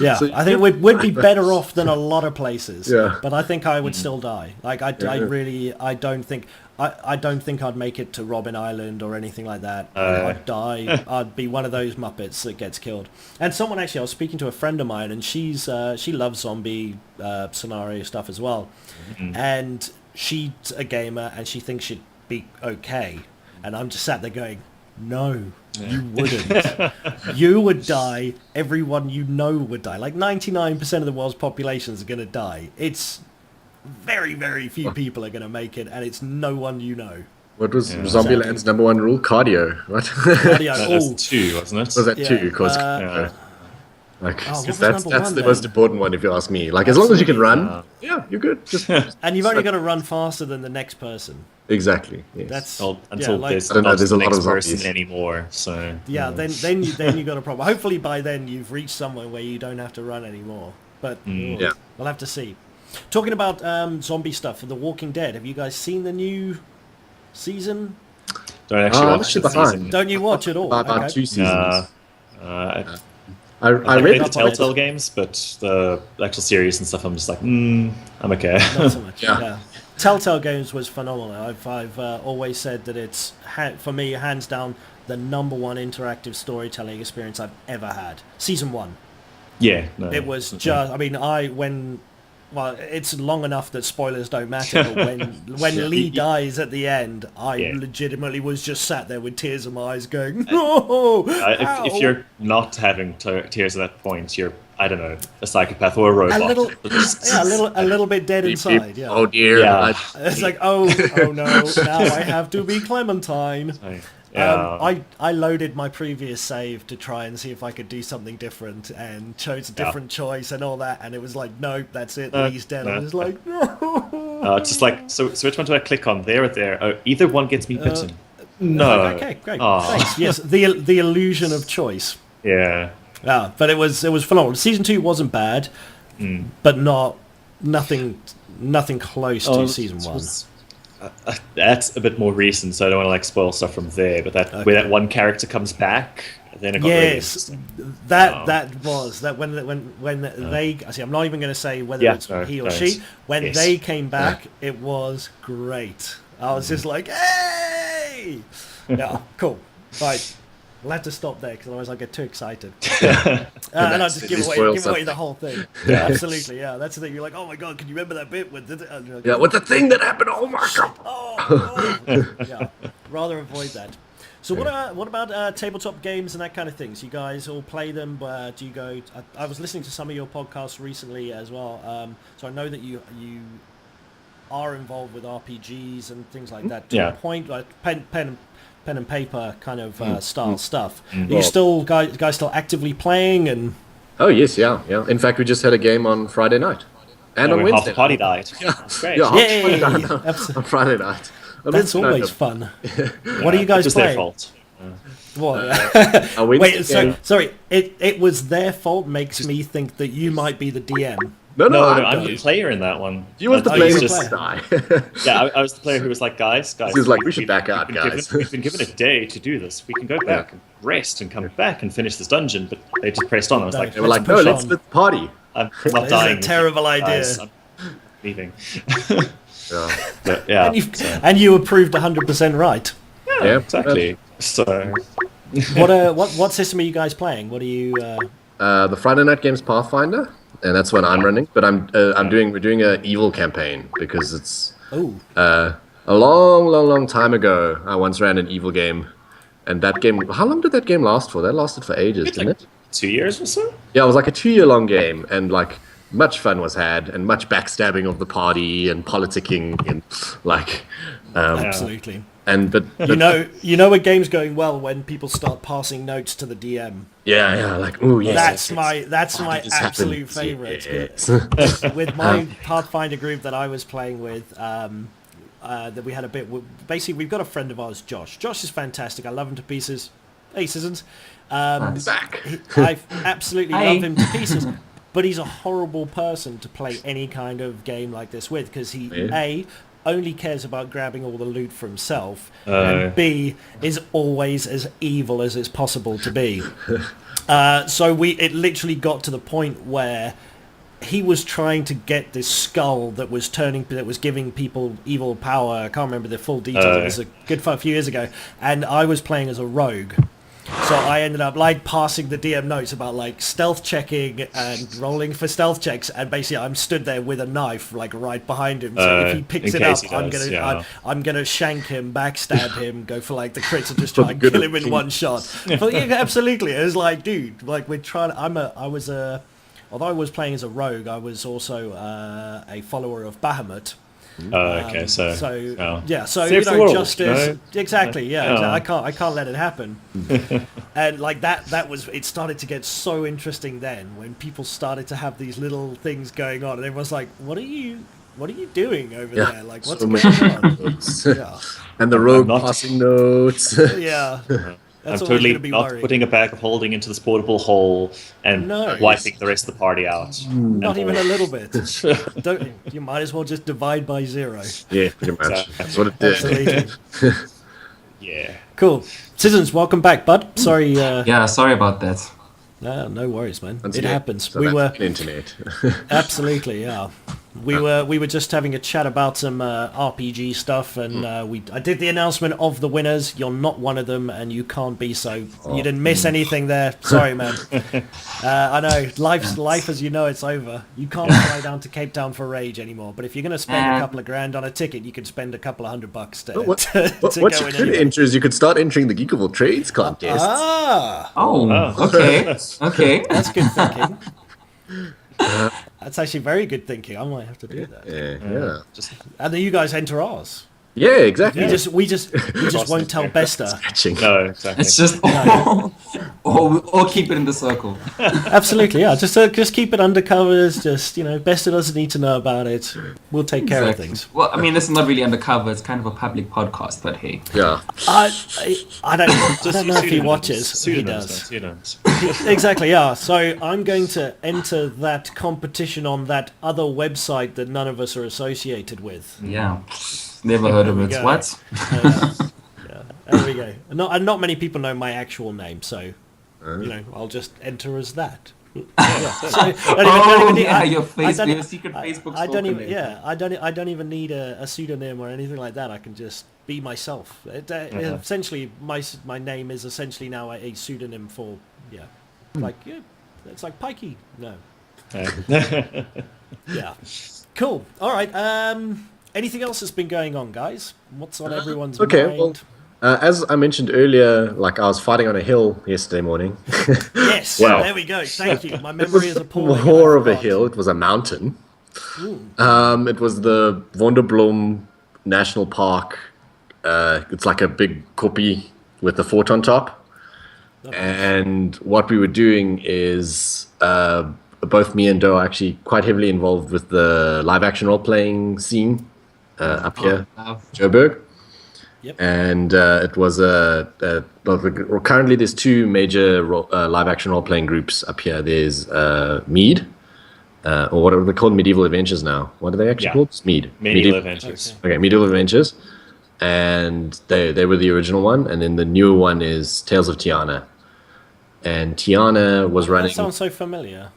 Yeah, so- I think we'd be better off than a lot of places. Yeah. But I think I would still die. Like I don't think I'd make it to Robin Island or anything like that. I'd die. I'd be one of those Muppets that gets killed. And someone actually, I was speaking to a friend of mine, and she loves zombie scenario stuff as well. And she's a gamer, and she thinks she'd be okay. And I'm just sat there going, no, you wouldn't. You would die. Everyone you know would die. Like 99% of the world's population is going to die. It's very, very few people are going to make it, and it's no one you know. what was Zombieland's number 1 rule? Cardio. What? Cardio. That's 2, wasn't it? Was that Yeah, 2? Cause, what was that's number 1 the then? most important one if you ask me. Like as long as you can run, you're good. Just And you've only got to run faster than the next person. exactly. Yes. That's Until like, there's I don't know, not there's a the lot next of person zombies. anymore. So then you got a problem. Hopefully by then you've reached somewhere where you don't have to run anymore. But Yeah. we'll have to see. Talking about zombie stuff for The Walking Dead, have you guys seen the new season? don't actually I'm watch actually the behind. season. Don't you watch it all? about Okay. 2 seasons. I I read read the Telltale games, but the actual series and stuff, I'm just like, I'm okay. Not so much. Yeah. Yeah. Telltale Games was phenomenal. I've always said that it's for me hands down the number 1 interactive storytelling experience I've ever had. Season 1. Yeah, no, It was okay. just. I mean, well, it's long enough that spoilers don't matter. But when Lee dies at the end, I legitimately was just sat there with tears in my eyes, going, "No!" If you're not having tears at that point, you're, I don't know, a psychopath or a robot. a little bit dead inside. Yeah. Oh dear. Yeah. It's like, oh no, now I have to be Clementine. I loaded my previous save to try and see if I could do something different, and chose a different choice and all that, and it was like, no, that's it, Lee's dead. I was like, no. It's just like, so which one do I click on? There or there? Oh, either one gets me bitten. No. Okay, great. Aw. Thanks. Yes, the illusion of choice. Yeah. Yeah, but it was phenomenal. Season 2 wasn't bad, but nothing close to season 1. That's a bit more recent, so I don't want to like spoil stuff from there. But where that one character comes back, Then it got really Yes, interesting. that was that when they. See, I'm not even going to say whether Yeah, it's no, he or don't. she. When Yes. they came back, it was great. I was just like, hey, yeah, cool. Right, we'll have to stop there because otherwise I'll get too excited. And I'll just give away the whole thing. Yeah, absolutely, yeah. That's the thing. You're like, oh my god, can you remember that bit with? Like, Yeah, with the thing that happened. Oh my god. oh. Yeah, rather avoid that. So what about tabletop games and that kind of things? You guys all play them? Do you go? I was listening to some of your podcasts recently as well. So I know that you are involved with RPGs and things like that. To a point, like pen and paper kind of style stuff. Are you still guys still actively playing and? Oh yes, yeah. In fact, we just had a game on Friday night, and on Half Wednesday. the party died. That's great. Yeah, half Yay! the party died on Friday night. That's always fun. What are you guys It was playing? their fault. What? Wednesday Wait, game- sorry. It was their fault. Makes me think that you might be the DM. No, I'm I'm the player in that one. You was the Oh, player you who were just the die. Yeah, I was the player who was like, guys. He was like, we should back out, we've been guys. we've been given a day to do this. We can go back and rest and come back and finish this dungeon. But they just pressed on. I was No. like, They were Let's like, no, push let's on. split the party. I'm This not is dying. a terrible idea. Guys, I'm leaving. Yeah, But, yeah, And you were proved 100% right. yeah, exactly. So What system are you guys playing? What are you? The Friday night game's Pathfinder, and that's what I'm running. But we're doing an evil campaign because it's a long time ago. I once ran an evil game, and that game. How long did that game last for? That lasted for ages, didn't it? 2 years or so. Yeah, it was like a 2-year-long game, and like much fun was had, and much backstabbing of the party and politicking, and like, Absolutely. but You know a game's going well when people start passing notes to the DM. yeah, like ooh yes, That's my this absolute happens, favorite. yes. With my Pathfinder group that I was playing with, that we had a bit. Basically, we've got a friend of ours, Josh. Josh is fantastic. I love him to pieces. Hey, Sizins. Back. I absolutely Hi. love him to pieces. But he's a horrible person to play any kind of game like this with because he A, only cares about grabbing all the loot for himself, and B, is always as evil as it's possible to be. So it literally got to the point where he was trying to get this skull that was giving people evil power. I can't remember the full details. It was a good few years ago, and I was playing as a rogue. So I ended up like passing the DM notes about like stealth checking and rolling for stealth checks, and basically I'm stood there with a knife like right behind him. So if he picks in it up, case he does, I'm gonna shank him, backstab him, go for like the crits and just try and kill him in one shot. But yeah, absolutely, it was like, dude, like we're trying. Although I was playing as a rogue, I was also a follower of Bahamut. Okay, so So Save you the know, world, justice. no? Exactly, yeah. I can't let it happen. And like that was. It started to get so interesting then when people started to have these little things going on, and everyone's like, "What are you doing over there? Like, what's so going many on?" Yeah, And the rogue not- passing notes. yeah. That's I'm always totally gonna be not worrying. putting a bag of holding into this portable hole and No. wiping the rest of the party out. Not even a little bit. Don't you? Might as well just divide by 0. Yeah, pretty much. That's what it did. Absolutely. Yeah. Cool. Citizens, welcome back, bud. Sorry. Yeah, sorry about that. No worries, man. Once It again, happens. so We that's were internet. absolutely, yeah. We were just having a chat about some RPG stuff, and I did the announcement of the winners. You're not one of them, and you can't be. So you didn't miss anything there. Sorry, man. I know life as you know it's over. You can't fly down to Cape Town for Rage anymore. But if you're going to spend a couple of grand on a ticket, you could spend a couple of $100 to What to you go in could anyway. enter is you could start entering the Geek of All Trades contest. Ah, Okay. that's good thinking. That's actually very good thinking. I might have to do that. Yeah. Just And then you guys enter ours. Yeah, exactly. We just won't tell Bester. Scratching. no, exactly. It's just or keep it in the circle. Absolutely, yeah. Just keep it undercovers. Just Bester doesn't need to know about it. We'll take care of things. Well, I mean, this is not really undercover. It's kind of a public podcast, but hey. Yeah. I don't know if he watches. He does. Pseudonyms. Exactly, yeah. So I'm going to enter that competition on that other website that none of us are associated with. Yeah. Never heard of we it. go. What? Yeah, there we go. And not many people know my actual name, so I'll just enter as that. Yeah. Your secret Facebook. I don't even need a pseudonym or anything like that. I can just be myself. Essentially, my name is essentially now a pseudonym for it's like Pikey. No. Yeah. Cool. All right. Anything else that's been going on, guys? What's on everyone's mind? Well, as I mentioned earlier, like I was fighting on a hill yesterday morning. Yes. Well, there we go. Thank you. My memory is appalling. More of a hill. It was a mountain. It was the Vonderblom National Park. It's like a big koppie with a fort on top. And what we were doing is both me and Douw are actually quite heavily involved with the live action role playing scene up here, Joburg. Yep. And it was currently there's two major live action role playing groups up here. There's Mead, or what are they called? Medieval Adventures now. What are they actually called? It's Mead. Medieval Adventures. Okay, Medieval Adventures. And they were the original one, and then the newer one is Tales of Tiana. And Tiana was running. That sounds so familiar.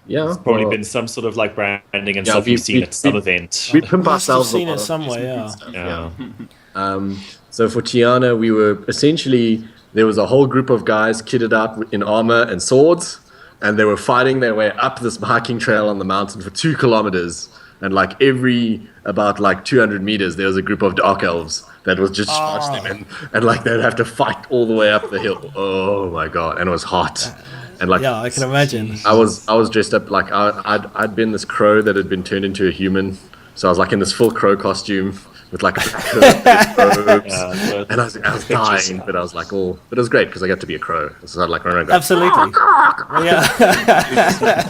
Yeah, it's probably been some sort of like branding and stuff you've seen at some event. We pimp ourselves. Seen it somewhere, yeah. So for Tiana, we were essentially there was a whole group of guys kitted out in armor and swords, and they were fighting their way up this hiking trail on the mountain for 2 kilometers. And like every about like 200 meters, there was a group of dark elves that was just charged them, and like they'd have to fight all the way up the hill. Oh my god! And it was hot, and like I can imagine. I was dressed up like I'd been this crow that had been turned into a human, so I was like in this full crow costume with like robes, and I was dying, but I was like but it was great because I got to be a crow, so I'd like run around. Absolutely.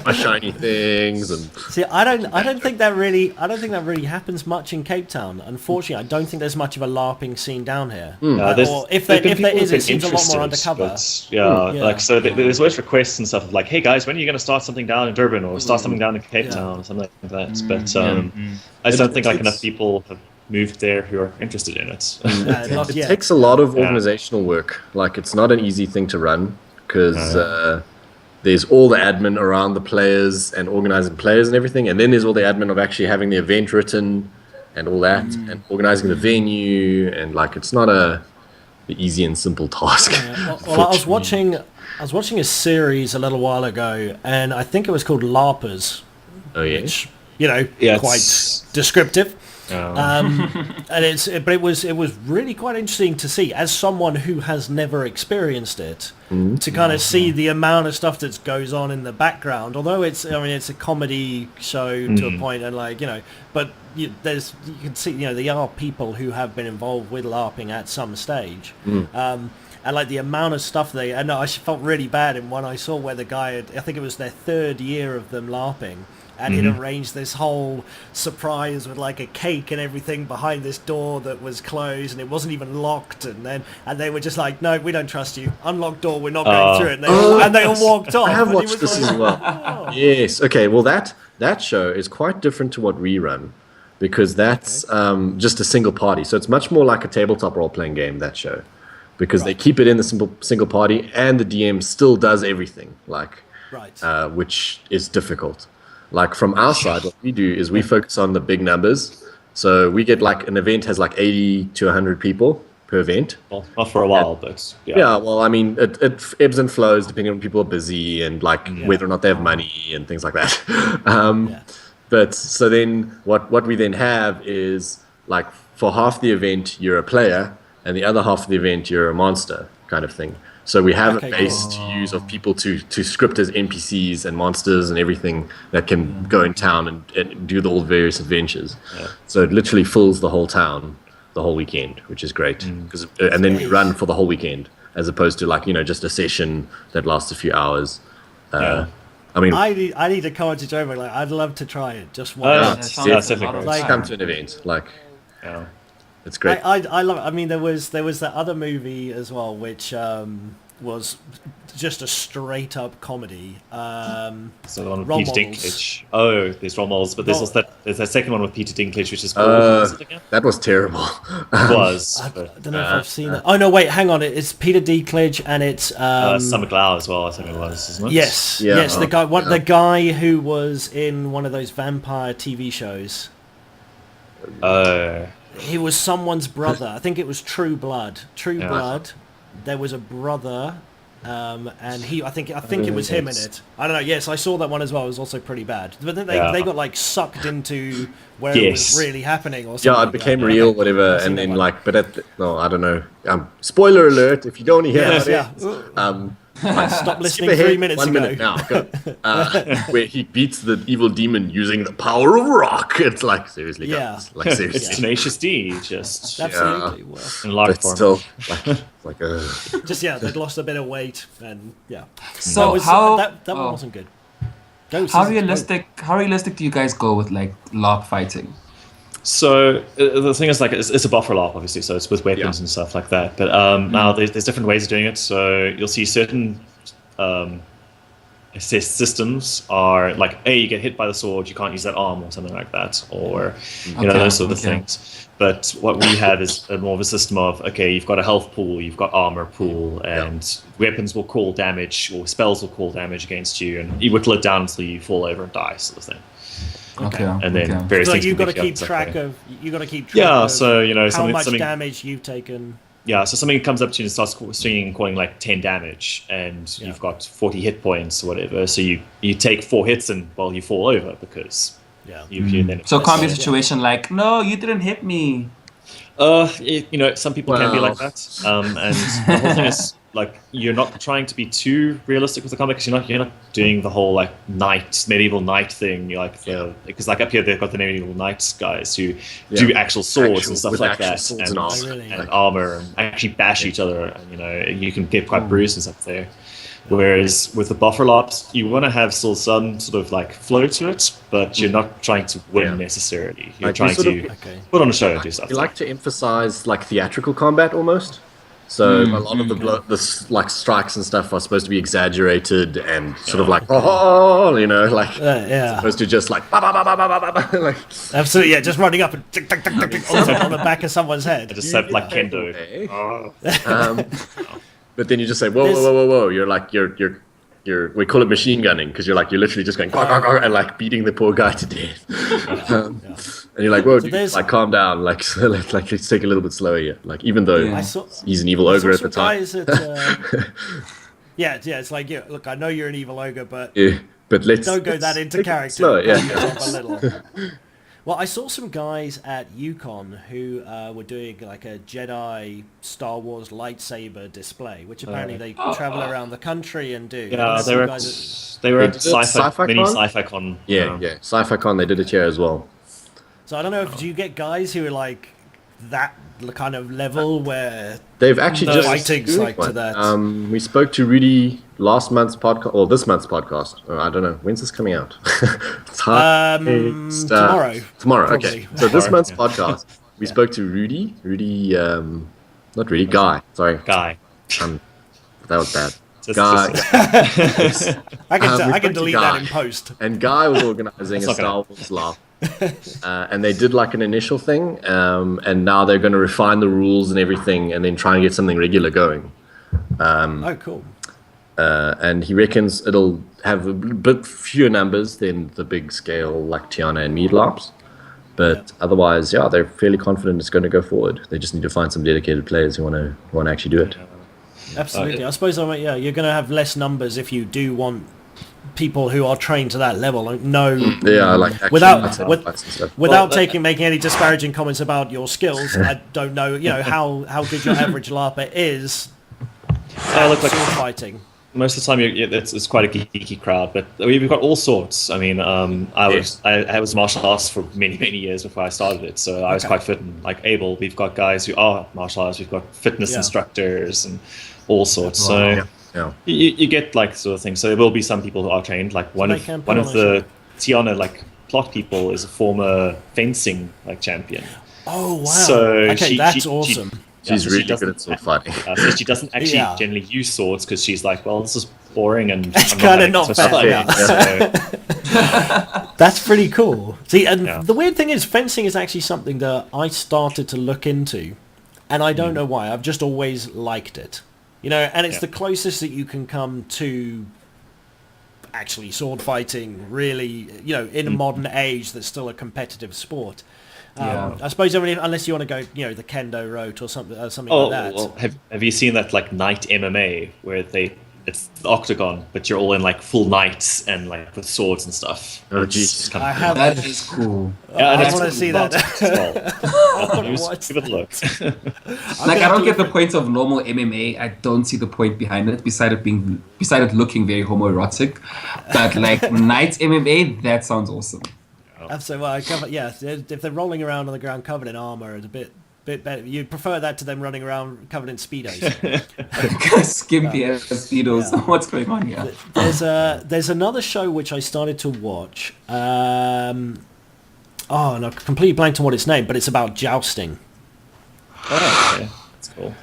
My shiny things and see, I don't think that really happens much in Cape Town. Unfortunately, I don't think there's much of a LARPing scene down here. Or if there is, it seems a lot more undercover. Like so, there's always requests and stuff of like, hey guys, when are you going to start something down in Durban or start something down in Cape Town or something like that? But I just don't think like enough people have moved there who are interested in it. It takes a lot of organizational work. Like it's not an easy thing to run because there's all the admin around the players and organizing players and everything, and then there's all the admin of actually having the event written and all that and organizing the venue, and like it's not the easy and simple task. Well, I was watching a series a little while ago, and I think it was called LARPers. Which quite descriptive. And it was really quite interesting to see as someone who has never experienced it to kind of see the amount of stuff that goes on in the background. Although it's a comedy show to a point, and but you can see there are people who have been involved with LARPing at some stage. And like the amount of stuff and I felt really bad in one I saw where the guy I think it was their 3rd year of them LARPing. And he'd arranged this whole surprise with like a cake and everything behind this door that was closed, and it wasn't even locked. And they were just like, "No, we don't trust you. Unlocked door. We're not going through it." And they all walked off. I have watched this as well. Yes. Okay. Well, that show is quite different to what we run, because that's just a single party. So it's much more like a tabletop role-playing game. That show, because they keep it in the single party, and the DM still does everything, which is difficult. Like from our side, what we do is we focus on the big numbers. So we get like an event has like 80 to 100 people per event. Well, not for a while, but well, I mean, it ebbs and flows depending on people are busy and like whether or not they have money and things like that. But so then what we then have is like for half the event you're a player, and the other half of the event you're a monster kind of thing. So we have a base to use of people to script as NPCs and monsters and everything that can go in town and do all the various adventures. So it literally fills the whole town the whole weekend, which is great. And then we run for the whole weekend as opposed to like just a session that lasts a few hours. I mean, I need to come to Joburg. Like, I'd love to try it. Just once. Come to an event. Like, it's great. I love it. I mean, there was that other movie as well, which was just a straight up comedy. So the one with Role Peter models. Dinklage. Oh, there's role models, but there's Role- also there's that second one with Peter Dinklage, which is called. What was it again? That was terrible. It was. I but, don't know if I've seen it. Oh no, wait, hang on. It's Peter Dinklage and it's Summer Glau as well. I think it was, isn't it? yes, Yeah. yes, the guy who was in one of those vampire TV shows. He was someone's brother. I think it was True Blood. True Yeah. Blood. There was a brother, and I think it was him in it. I don't know. Yes, I saw that one as well. It was also pretty bad. But then they got like sucked into where it was really happening or something. Yeah, it like became that. real, whatever, seen and that then one. like, but no, I don't know. Spoiler alert! If you don't hear Yes, about it, Stop listening skip ahead 3 minutes 1 ago. minute now, go. Where he beats the evil demon using the power of rock. It's like seriously, guys. Like It's seriously, Tenacious D, just Absolutely. Well, in large but form. still, like just they'd lost a bit of weight, and So that one wasn't good. Go, How Susan, realistic do you guys go with like LARP fighting? So the thing is, like, it's a buffer LARP, obviously, so it's with weapons and stuff like that. But now there's different ways of doing it. So you'll see certain systems are like, hey, you get hit by the sword, you can't use that arm or something like that, or you know, those sort of things. But what we have is more of a system of, okay, you've got a health pool, you've got armor pool, and weapons will call damage, or spells will call damage against you, and you whittle it down until you fall over and die, sort of thing. Okay. And then various So things. you've got to can be keep kept, track okay. of. You got to keep track. Yeah, of so you know, how much something damage you've taken. Yeah, so something comes up to you and starts swinging and calling like 10 damage, and you've got 40 hit points or whatever. So you take 4 hits and you fall over because you then. So it can't be a situation like, no, you didn't hit me. You know, some people can be like that, and the whole thing is like you're not trying to be too realistic with the comic because you're not doing the whole like medieval knight thing. You're like because like up here they've got the medieval knights guys who do actual swords and stuff like that, and armor, and actually bash each other. And, you know, you can get quite bruised and stuff there. Whereas with the buffer LARPs, you want to have still some sort of like flow to it, but you're not trying to win necessarily. You're Like, trying to put on a show and do stuff. We like to emphasize like theatrical combat almost. So a lot of the like strikes and stuff are supposed to be exaggerated and sort of like you know, like supposed to just like like Absolutely, just running up and tick, tick, tick, tick, tick, on the back of someone's head. I just have like kendo. But then you just say whoa, you're like you're we call it machine gunning because you're literally just going and like beating the poor guy to death. And you're like, whoa, dude, like calm down, like let's take a little bit slower here. Like even though he's an evil ogre at the time. It's like look, I know you're an evil ogre, but let's don't go that into character. Slower, a little. Well, I saw some guys at Yukon who were doing like a Jedi Star Wars lightsaber display, which apparently they travel around the country and do. Yeah, they were at Sci-Fi mini Con? Sci-Fi Con. Yeah, Sci-Fi Con, they did it here as well. So I don't know if do you get guys who are like that kind of level where they've actually just fighting's like to that. We spoke to Rudy last month's podcast or this month's podcast. I don't know, when's this coming out? Tomorrow. Tomorrow, okay. So this month's podcast, we spoke to Rudy, not Rudy, Guy. Sorry, Guy. That was bad. Guy. I can delete that in post. And Guy was organizing a Star Wars laugh. And they did like an initial thing, and now they're going to refine the rules and everything, and then try and get something regular going. Cool. And he reckons it'll have a bit fewer numbers than the big scale like Tiana and Mead LARPs. But otherwise, they're fairly confident it's going to go forward. They just need to find some dedicated players who want to actually do it. Absolutely. I suppose you're going to have less numbers if you do want people who are making to that level. Without making any disparaging comments about your skills, I don't know, how good your average LARPer is. Look like sword fighting. Most of the time, it's quite a geeky crowd, but we've got all sorts. I mean, I was martial arts for many years before I started it, so I was quite fit and like able. We've got guys who are martial arts. We've got fitness instructors and all sorts. So. You get like sort of things. So there will be some people who are trained. Like one of the Tiana like plot people is a former fencing like champion. Oh wow! So that's awesome. She's so really she good doesn't- at sword fighting. So she doesn't actually Yeah. generally use swords because she's like, well, this is boring and It's I'm kinda having not to fair, fight. yeah. So, That's pretty cool. See, and Yeah. the weird thing is, fencing is actually something that I started to look into, and I don't know why. I've just always liked it, and it's Yeah. the closest that you can come to actually sword fighting. Really, in a modern age, that's still a competitive sport. Yeah. I suppose unless you want to go, the kendo route or something oh, like that. well, have you seen that like knight MMA where it's the octagon, but you're all in like full knights and like with swords and stuff. Oh, It's jeez. kind of I have. That is cool. Yeah, and I it's want to see that. well. You Watch give it a look. Like, I don't get the point of normal MMA. I don't see the point behind it, beside it looking very homoerotic. But like Knight MMA, that sounds awesome. So if they're rolling around on the ground covered in armor, it's a bit better. You'd prefer that to them running around covered in speedos. Skimpy ass speedos. Yeah. What's going on here? There's another show which I started to watch. And I completely blanked on what its name, but it's about jousting. Oh, okay. That's cool.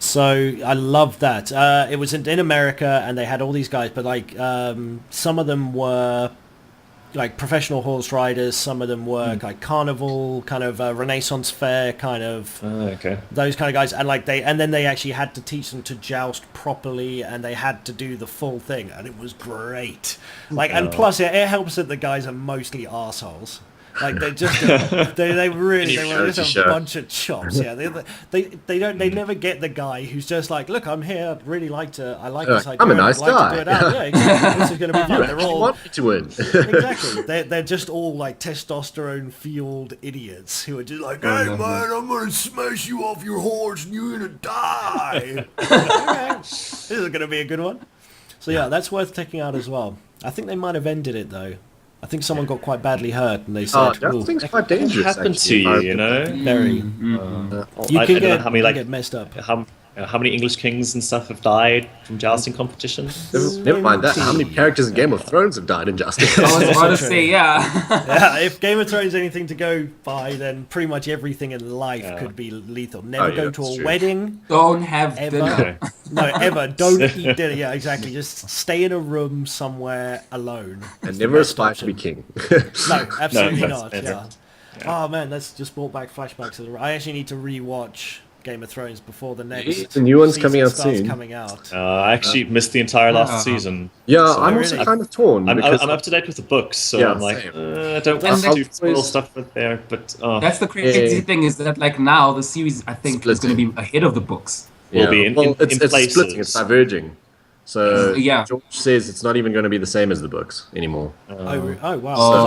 So I love that. It was in America, and they had all these guys, but like some of them were like professional horse riders, some of them were like carnival, kind of Renaissance fair, kind of Okay. those kind of guys, and then they actually had to teach them to joust properly, and they had to do the full thing, and it was great. And plus it helps that the guys are mostly arseholes. Like they just they were just a bunch of chops. Yeah, they never get the guy who's just like, look, I'm here. I'd really like this idea. I'm a nice I'd like guy. to do it out. Yeah, exactly. This is going to be fun. They're You all want me to win. exactly. They're just all like testosterone fueled idiots who are just like, hey man, I'm gonna smash you off your horse and you're gonna die. Okay, this is gonna be a good one. So yeah, that's worth checking out as well. I think they might have ended it though. I think someone got quite badly hurt, and they said, "Ooh, Jousting's quite dangerous. What happened to actually, you, you know? very." You I can don't know get, how many you like get messed up. how many English kings and stuff have died from jousting competitions? Never mind that. How many characters in Game of Thrones have died in Jousting? I was about to true. say, yeah. Yeah, if Game of Thrones is anything to go by, then pretty much everything in life could be lethal. Never go to that's a true. wedding. Don't have Ever. dinner. Okay. No, ever. Don't eat dinner. Yeah, exactly. Just stay in a room somewhere alone. And never aspire to be king. No, absolutely No, not. that's Yeah. Oh man, that's just brought back flashbacks. I actually need to rewatch Game of Thrones before the next. The new one's season coming out starts soon. Coming out. I actually missed the entire last season. Yeah, So I'm also really- kind of torn. I'm because up to date with the books, so Yeah, I'm like, same. I don't And want they- to spoil stuff with there, but That's the crazy Yeah. thing, is that like now the series, I think, is going to be ahead of the books. will be in it's places. splitting, it's diverging. So Yeah. George says it's not even going to be the same as the books anymore. Oh wow! Oh. 'Cause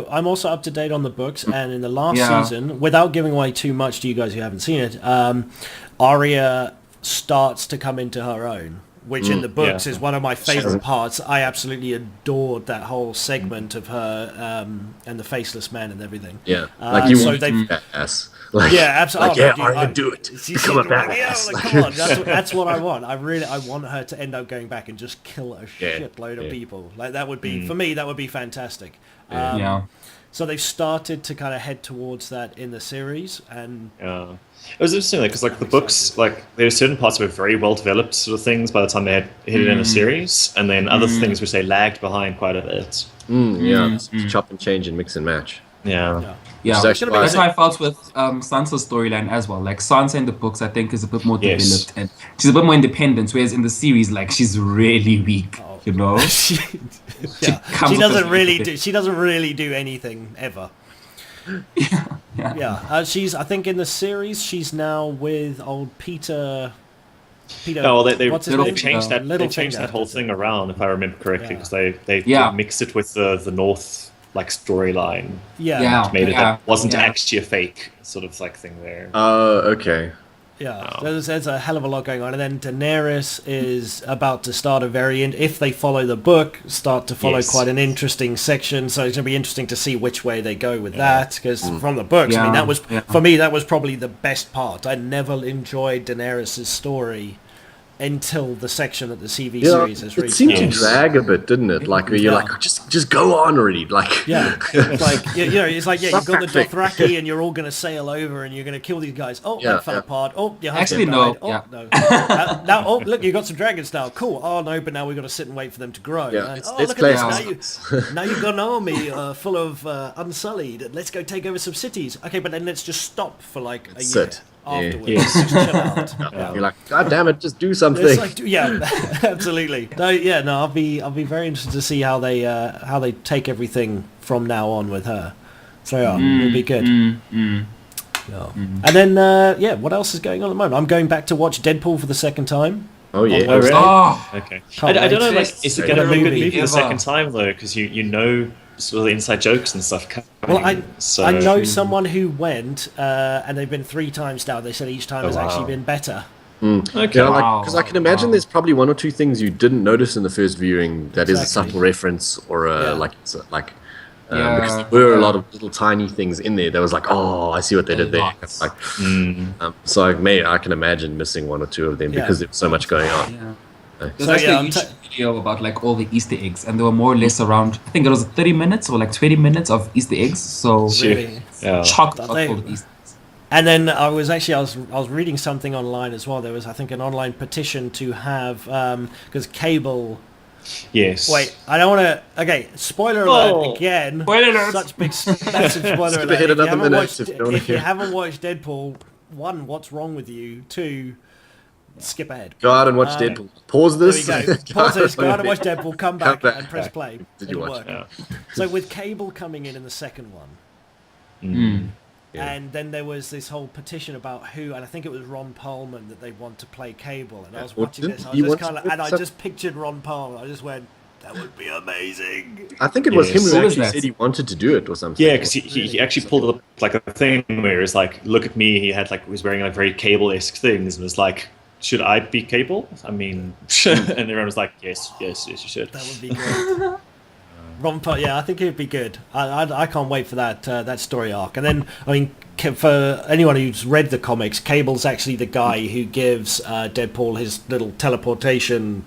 I'm also up to date on the books, and in the last Yeah. season, without giving away too much to you guys who haven't seen it, Arya starts to come into her own, which in the books Yeah. is one of my favorite parts. I absolutely adored that whole segment of her and the faceless men and everything. Yeah, like you so want to they've- be badass. Like, Yeah, absolutely. Like, Arya, do it. Become a badass. Like, come on, that's what I want. I want her to end up going back and just kill a Yeah, shitload of yeah. people. Like that would be for me. That would be fantastic. Yeah. So they've started to kind of head towards that in the series, and Yeah. It was interesting because like the books, like there are certain parts that were very well developed sort of things by the time they had hit it in a series, and then other things which they lagged behind quite a bit. Chop and change and mix and match. Yeah. Yeah, It's actually that's like- how I felt with Sansa's storyline as well. Like Sansa in the books, I think, is a bit more Yes. developed and she's a bit more independent. Whereas in the series, like she's really weak. You know, she, yeah, comes she up doesn't as- really do. She doesn't really do anything ever. yeah. Yeah, she's. I think in the series she's now with old Peter. Peter. No, well, they what's his Little- name? changed that. They Littlefinger, changed that whole that's it. thing around, if I remember correctly, Yeah. because they Yeah. mixed it with the North like storyline, Yeah. Yeah. made it that wasn't yeah. actually a fake sort of like thing there. Oh, okay. Yeah, Oh. there's a hell of a lot going on, and then Daenerys is about to start a if they follow the book, start to follow Yes. quite an interesting section. So it's gonna be interesting to see which way they go with that, because from the books, I mean, Yeah, that was yeah. for me that was probably the best part. I never enjoyed Daenerys' story until the section that the CV series has reached. It seemed to Yes. drag a bit, didn't it? Like you're like, just go on already. Like It's like it's like you've got the Traffic. Dothraki and you're all going to sail over and you're going to kill these guys. Oh, that fell apart. Oh, your husband Actually, no. died. Oh, Yeah. no. Now, oh, look, you got some dragons now. Cool. Oh no, but now we've got to sit and wait for them to grow. Yeah, And, let's look at play this. Now you've got an army full of Unsullied. And let's go take over some cities. Okay, but then let's just stop for like a year Sit. afterwards. Yeah. Just chill out. You're like, God damn it, just do something. It's like, yeah, absolutely. No, I'll be very interested to see how they take everything from now on with her. So it'll be good. Yeah. And then what else is going on at the moment? I'm going back to watch Deadpool for the second time. Oh yeah. Oh, really? Oh, Okay. Can't I don't know, wait. like, is it going to be a good movie the second time, though? Because you know sort of the inside jokes and stuff coming. Well, so, I know someone who went, and they've been 3 times now. They said each time has wow. actually been better. Okay. Yeah, Wow. because I can imagine there's probably 1 or 2 things you didn't notice in the first viewing that is a Exactly. subtle reference or Yeah. because there were a lot of little tiny things in there that was like, oh, I see what they did there. Lots. Like, so I can imagine missing 1 or 2 of them Yeah. because there's so much going on. Yeah. Nice. There's So, actually yeah, a YouTube video about like all the Easter eggs, and they were more or less around. I think it was 30 minutes or like 20 minutes of Easter eggs. So Really. Yeah. chocked Are up they- all the Easter eggs. And then I was reading something online as well. There was, I think, an online petition to have because cable. Yes. Wait, I don't want to. Okay, spoiler Oh. alert again. Spoiler alert. Such big, massive spoiler Skip alert. ahead If you another haven't minute watched, if you don't wanna if you hear. haven't watched Deadpool, 1, what's wrong with you? 2, skip ahead. Go out and watch Deadpool. Pause There this. we go. Pause this. Go out and watch Deadpool. Come back, back. and press play. Did you It'll watch? work. Yeah. So with cable coming in the second one. Yeah. And then there was this whole petition about who, and I think it was Ron Perlman that they want to play Cable. And I was Well, watching didn't this, I he was just want kind of, to and I some- just pictured Ron Perlman. I just went, that would be amazing. I think it was Yes. him who What was actually that? said he wanted to do it or something. Yeah, because he actually pulled up like a thing where it's like, look at me. He had like was wearing like very Cable-esque things and was like, should I be Cable? I mean, and everyone was like, yes, you should. That would be good. Ron Perlman, yeah, I think it would be good. I can't wait for that story arc. And then, I mean, for anyone who's read the comics, Cable's actually the guy who gives Deadpool his little teleportation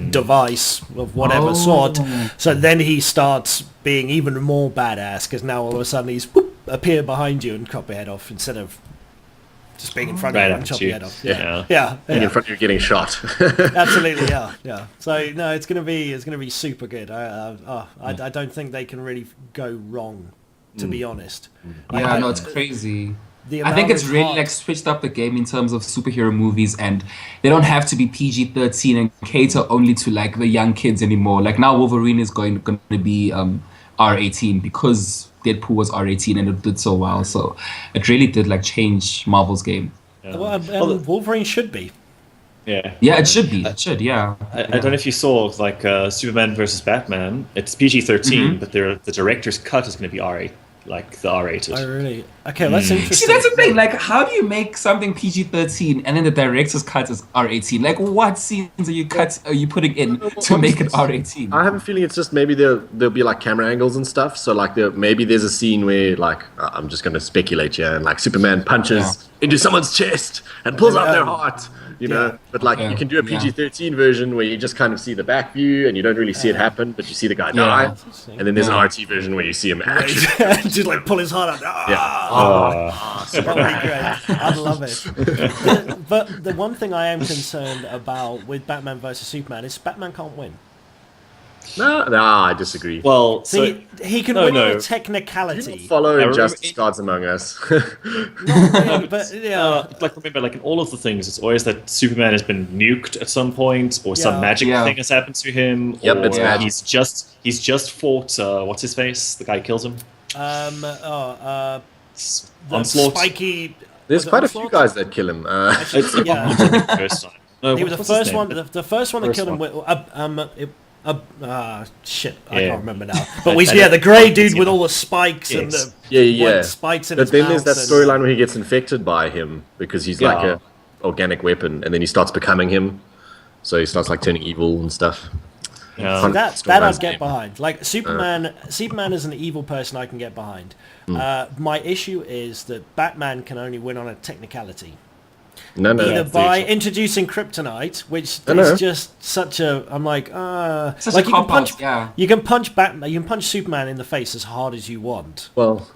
device of whatever sort. So then he starts being even more badass because now all of a sudden he's appear behind you and chop your head off instead of just being in front of Right you and at chop you. your head off. Yeah. Yeah. In front of you getting shot. Absolutely, yeah. So no, it's gonna be super good. I don't think they can really go wrong, to be honest. Yeah, no, it's crazy. The I think amount it's of really heart- like switched up the game in terms of superhero movies, and they don't have to be PG-13 and cater only to like the young kids anymore. Like now Wolverine is going to be R18 because Deadpool was R18 and it did so well. So it really did like change Marvel's game. Well, Wolverine should be. Yeah. Yeah, it should be. It should, yeah. I don't know if you saw like Superman versus Batman. It's PG-13, but the director's cut is going to be R8, like the R-rated. Oh really? Okay, that's interesting. See, that's the thing. Like, how do you make something PG-13 and then the director's cut is R18? Like, what scenes are you putting in to make it R18? I have a feeling it's just maybe there'll be like camera angles and stuff. So like maybe there's a scene where like I'm just going to speculate here, and like Superman punches into someone's chest and pulls out their heart. You know, but like you can do a PG-13 version where you just kind of see the back view and you don't really see it happen, but you see the guy die. And then there's an RT version where you see him actually. Just like pull his heart out. That would be great. I'd love it. But the one thing I am concerned about with Batman versus Superman is Batman can't win. No, I disagree. Well, so See, he can win on a technicality. Follow remember Injustice Gods Among Us. Not really, but yeah. like remember, like in all of the things, it's always that Superman has been nuked at some point, or some magic thing has happened to him, Yep, or it's magic. he's just fought what's his face, the guy who kills him. The Onslaught. spiky. There's was it quite a few Onslaught? guys that kill him. Yeah. The first time. No, He was the what's his first name? one. The first one that First killed him. one. Shit, I Yeah. can't remember now. But the grey dude with all the spikes and Yes. the Yeah. white spikes in But his then mouth. there's that and- storyline where he gets infected by him because he's like Yeah. a organic weapon, and then he starts becoming him. So he starts like turning evil and stuff. Yeah. Fun That storylines I'd get game. behind. Like Superman is an evil person I can get behind. My issue is that Batman can only win on a technicality. No, no. Either that's by the- introducing kryptonite, which No, no. is just such a. I'm like, Such like a you can cop-out, punch. yeah. You can punch Batman. You can punch Superman in the face as hard as you want. Well,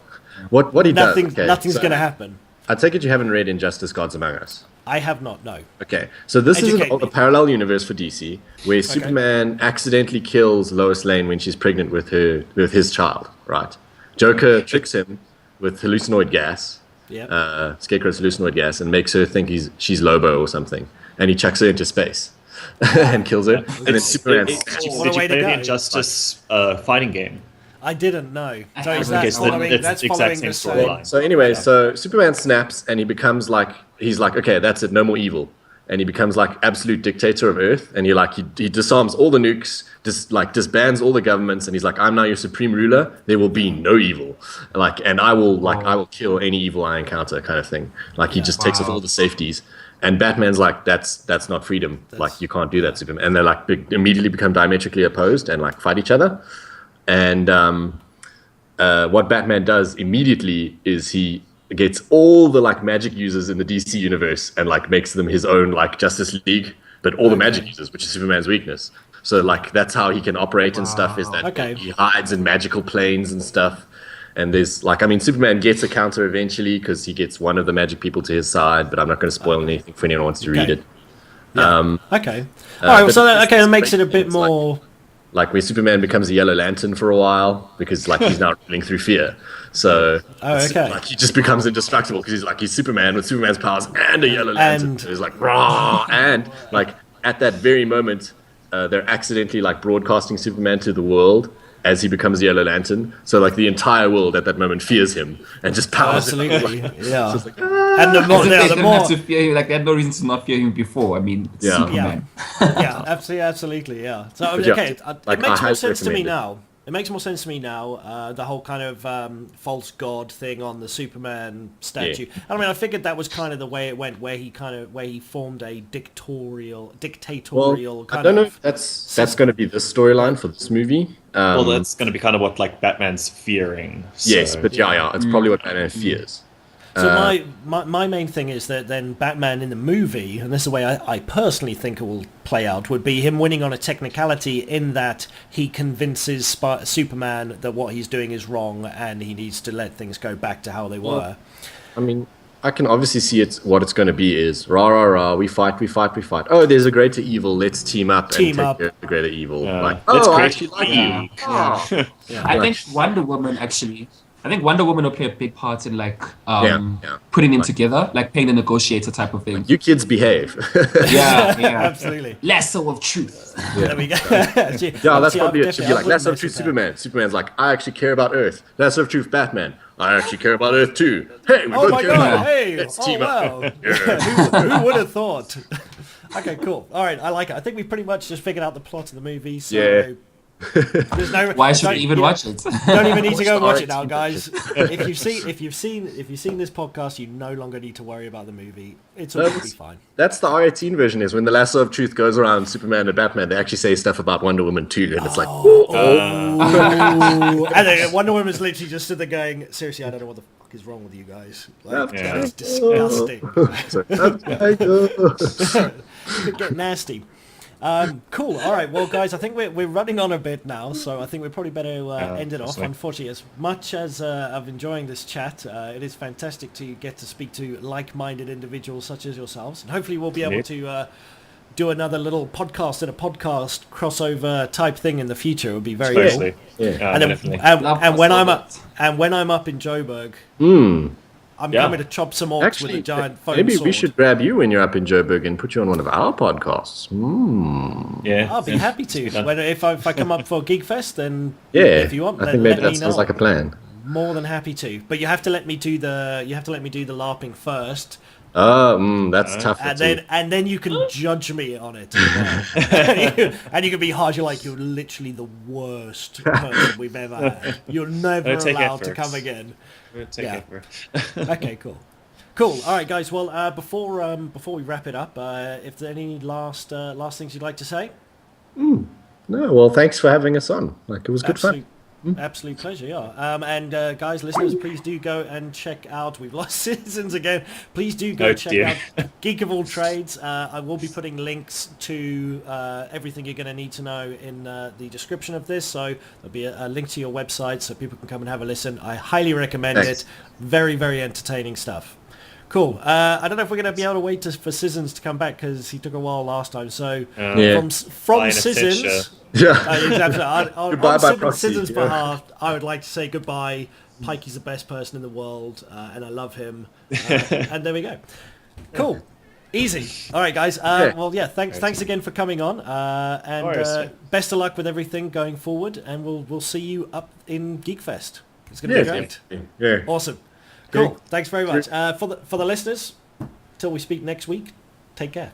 what he does. Okay, Nothing's so going to happen. I take it you haven't read Injustice: Gods Among Us. I have not. No. Okay, so this is Educate a me. parallel universe for DC where Superman accidentally kills Lois Lane when she's pregnant with his child. Right? Joker tricks him with hallucinoid gas. Yeah. Scarecrow's hallucinoid gas, and makes her think she's Lobo or something, and he chucks her into space and kills her. And then Superman. What a Did way you to play the go. Injustice fighting game? I didn't know. So is Okay, that so following? it's That's the exact following same the storyline. So anyway, so Superman snaps, and he becomes like he's like, okay, that's it, no more evil, and he becomes like absolute dictator of Earth, and he disarms all the nukes, disbands all the governments, and he's like, I'm now your supreme ruler. There will be no evil, and I will kill any evil I encounter, kind of thing. Like he just takes off all the safeties. And Batman's like, that's not freedom. Like you can't do that, Superman. And they're like immediately become diametrically opposed and like fight each other. And what Batman does immediately is he gets all the like magic users in the DC universe and like makes them his own like Justice League, but all the magic users, which is Superman's weakness. So like that's how he can operate and stuff, is that he hides in magical planes and stuff. And there's like, I mean, Superman gets a counter eventually because he gets one of the magic people to his side, but I'm not going to spoil anything for anyone who wants to read it. Okay. All right. So that makes it a bit more. Like where Superman becomes a Yellow Lantern for a while because like he's now ruling through fear. So like he just becomes indestructible because he's Superman with Superman's powers and a Yellow Lantern. So he's like raw, and like at that very moment they're accidentally like broadcasting Superman to the world as he becomes the Yellow Lantern. So like the entire world at that moment fears him and just powers him. Absolutely, yeah. So it's like, And the more, They the don't more, have to fear him. Like they had no reason to not fear him before. I mean, it's Yeah. Superman. yeah, absolutely, yeah. So But yeah, okay, it like, makes I more highly sense to me recommend it. now. It makes more sense to me now. The whole kind of false god thing on the Superman statue. I mean, I figured that was kind of the way it went, where he formed a dictatorial well, kind I don't know of. if that's going to be the storyline for this movie. Well, that's going to be kind of what like Batman's fearing. So. Yes, but yeah, it's probably what Batman fears. So my main thing is that then Batman in the movie, and this is the way I personally think it will play out, would be him winning on a technicality in that he convinces Superman that what he's doing is wrong and he needs to let things go back to how they were. I mean, I can obviously see what it's going to be is rah rah rah. We fight. Oh, there's a greater evil. Let's team up and take care of the greater evil. Like, Let's I create actually like you. Yeah. I think Wonder Woman will play a big part in like Yeah. putting them together, like playing the negotiator type of thing. You kids behave. Yeah. Absolutely. Lasso of truth. There we go. Yeah, that's probably it. Should be like Lasso of Truth, Superman. Superman's like, I actually care about Earth. Lasso of Truth, Batman. I actually care about Earth too. Hey, we Oh both my care god, about Earth. hey! Let's Oh team up. wow! Who would have thought? Okay, cool. All right, I like it. I think we pretty much just figured out the plot of the movie. So Yeah. there's no. Why should don't- we even yeah, watch it? Don't even need to go watch it now, R18 guys. If you've seen this podcast, you no longer need to worry about the movie. It's all be fine. That's the R18 version. Is when the Lasso of Truth goes around Superman and Batman, they actually say stuff about Wonder Woman too, and it's like, And then Wonder Woman's literally just stood there going, seriously, I don't know what the fuck is wrong with you guys. Like, Yeah. that's disgusting. so, "Oh, It could get nasty. Cool. All right. Well, guys, I think we're running on a bit now, so I think we're probably better end it off. absolutely. Unfortunately, as much as I'm enjoying this chat, it is fantastic to get to speak to like-minded individuals such as yourselves, and hopefully we'll be able to do another little podcast and a podcast crossover type thing in the future. It would be very cool. Especially. Yeah. Yeah, And, then, definitely. and when I'm up in Joburg, I'm Yeah. coming to chop some orcs with a Actually, giant foam maybe sword. we should grab you when you're up in Joburg and put you on one of our podcasts. Yeah. I'll be happy to. If I come up for Geek Fest, then Yeah, if you want, I then think maybe let that me sounds know. like a plan. More than happy to. But you have to let me do the LARPing first, That's tough. and then you can judge me on it. And you can be harsh. You're like, you're literally the worst person we've ever had. You're never take allowed to efforts. come again. Take Yeah. effort. Okay, cool. Cool. All right, guys. Well, before we wrap it up, if there are any last things you'd like to say? No, well, thanks for having us on. Like, it was good fun. Absolute pleasure, yeah. And guys, listeners, please do go and check out. We've lost citizens again. Please do go check out Geek of All Trades. I will be putting links to everything you're going to need to know in the description of this. So there'll be a link to your website so people can come and have a listen. I highly recommend it. Very, very entertaining stuff. Cool. I don't know if we're going to be able to wait for Sizinzo to come back because he took a while last time. So from Sizinzo, goodbye by proxy. Sizinzo's behalf, I would like to say goodbye. Pikey's the best person in the world, and I love him. And there we go. Cool. Easy. All right, guys. Well, yeah. Thanks again for coming on, and best of luck with everything going forward. And we'll see you up in Geekfest. It's going to be great. Yeah. Awesome. Cool. Thanks very much. For the listeners, till we speak next week, take care.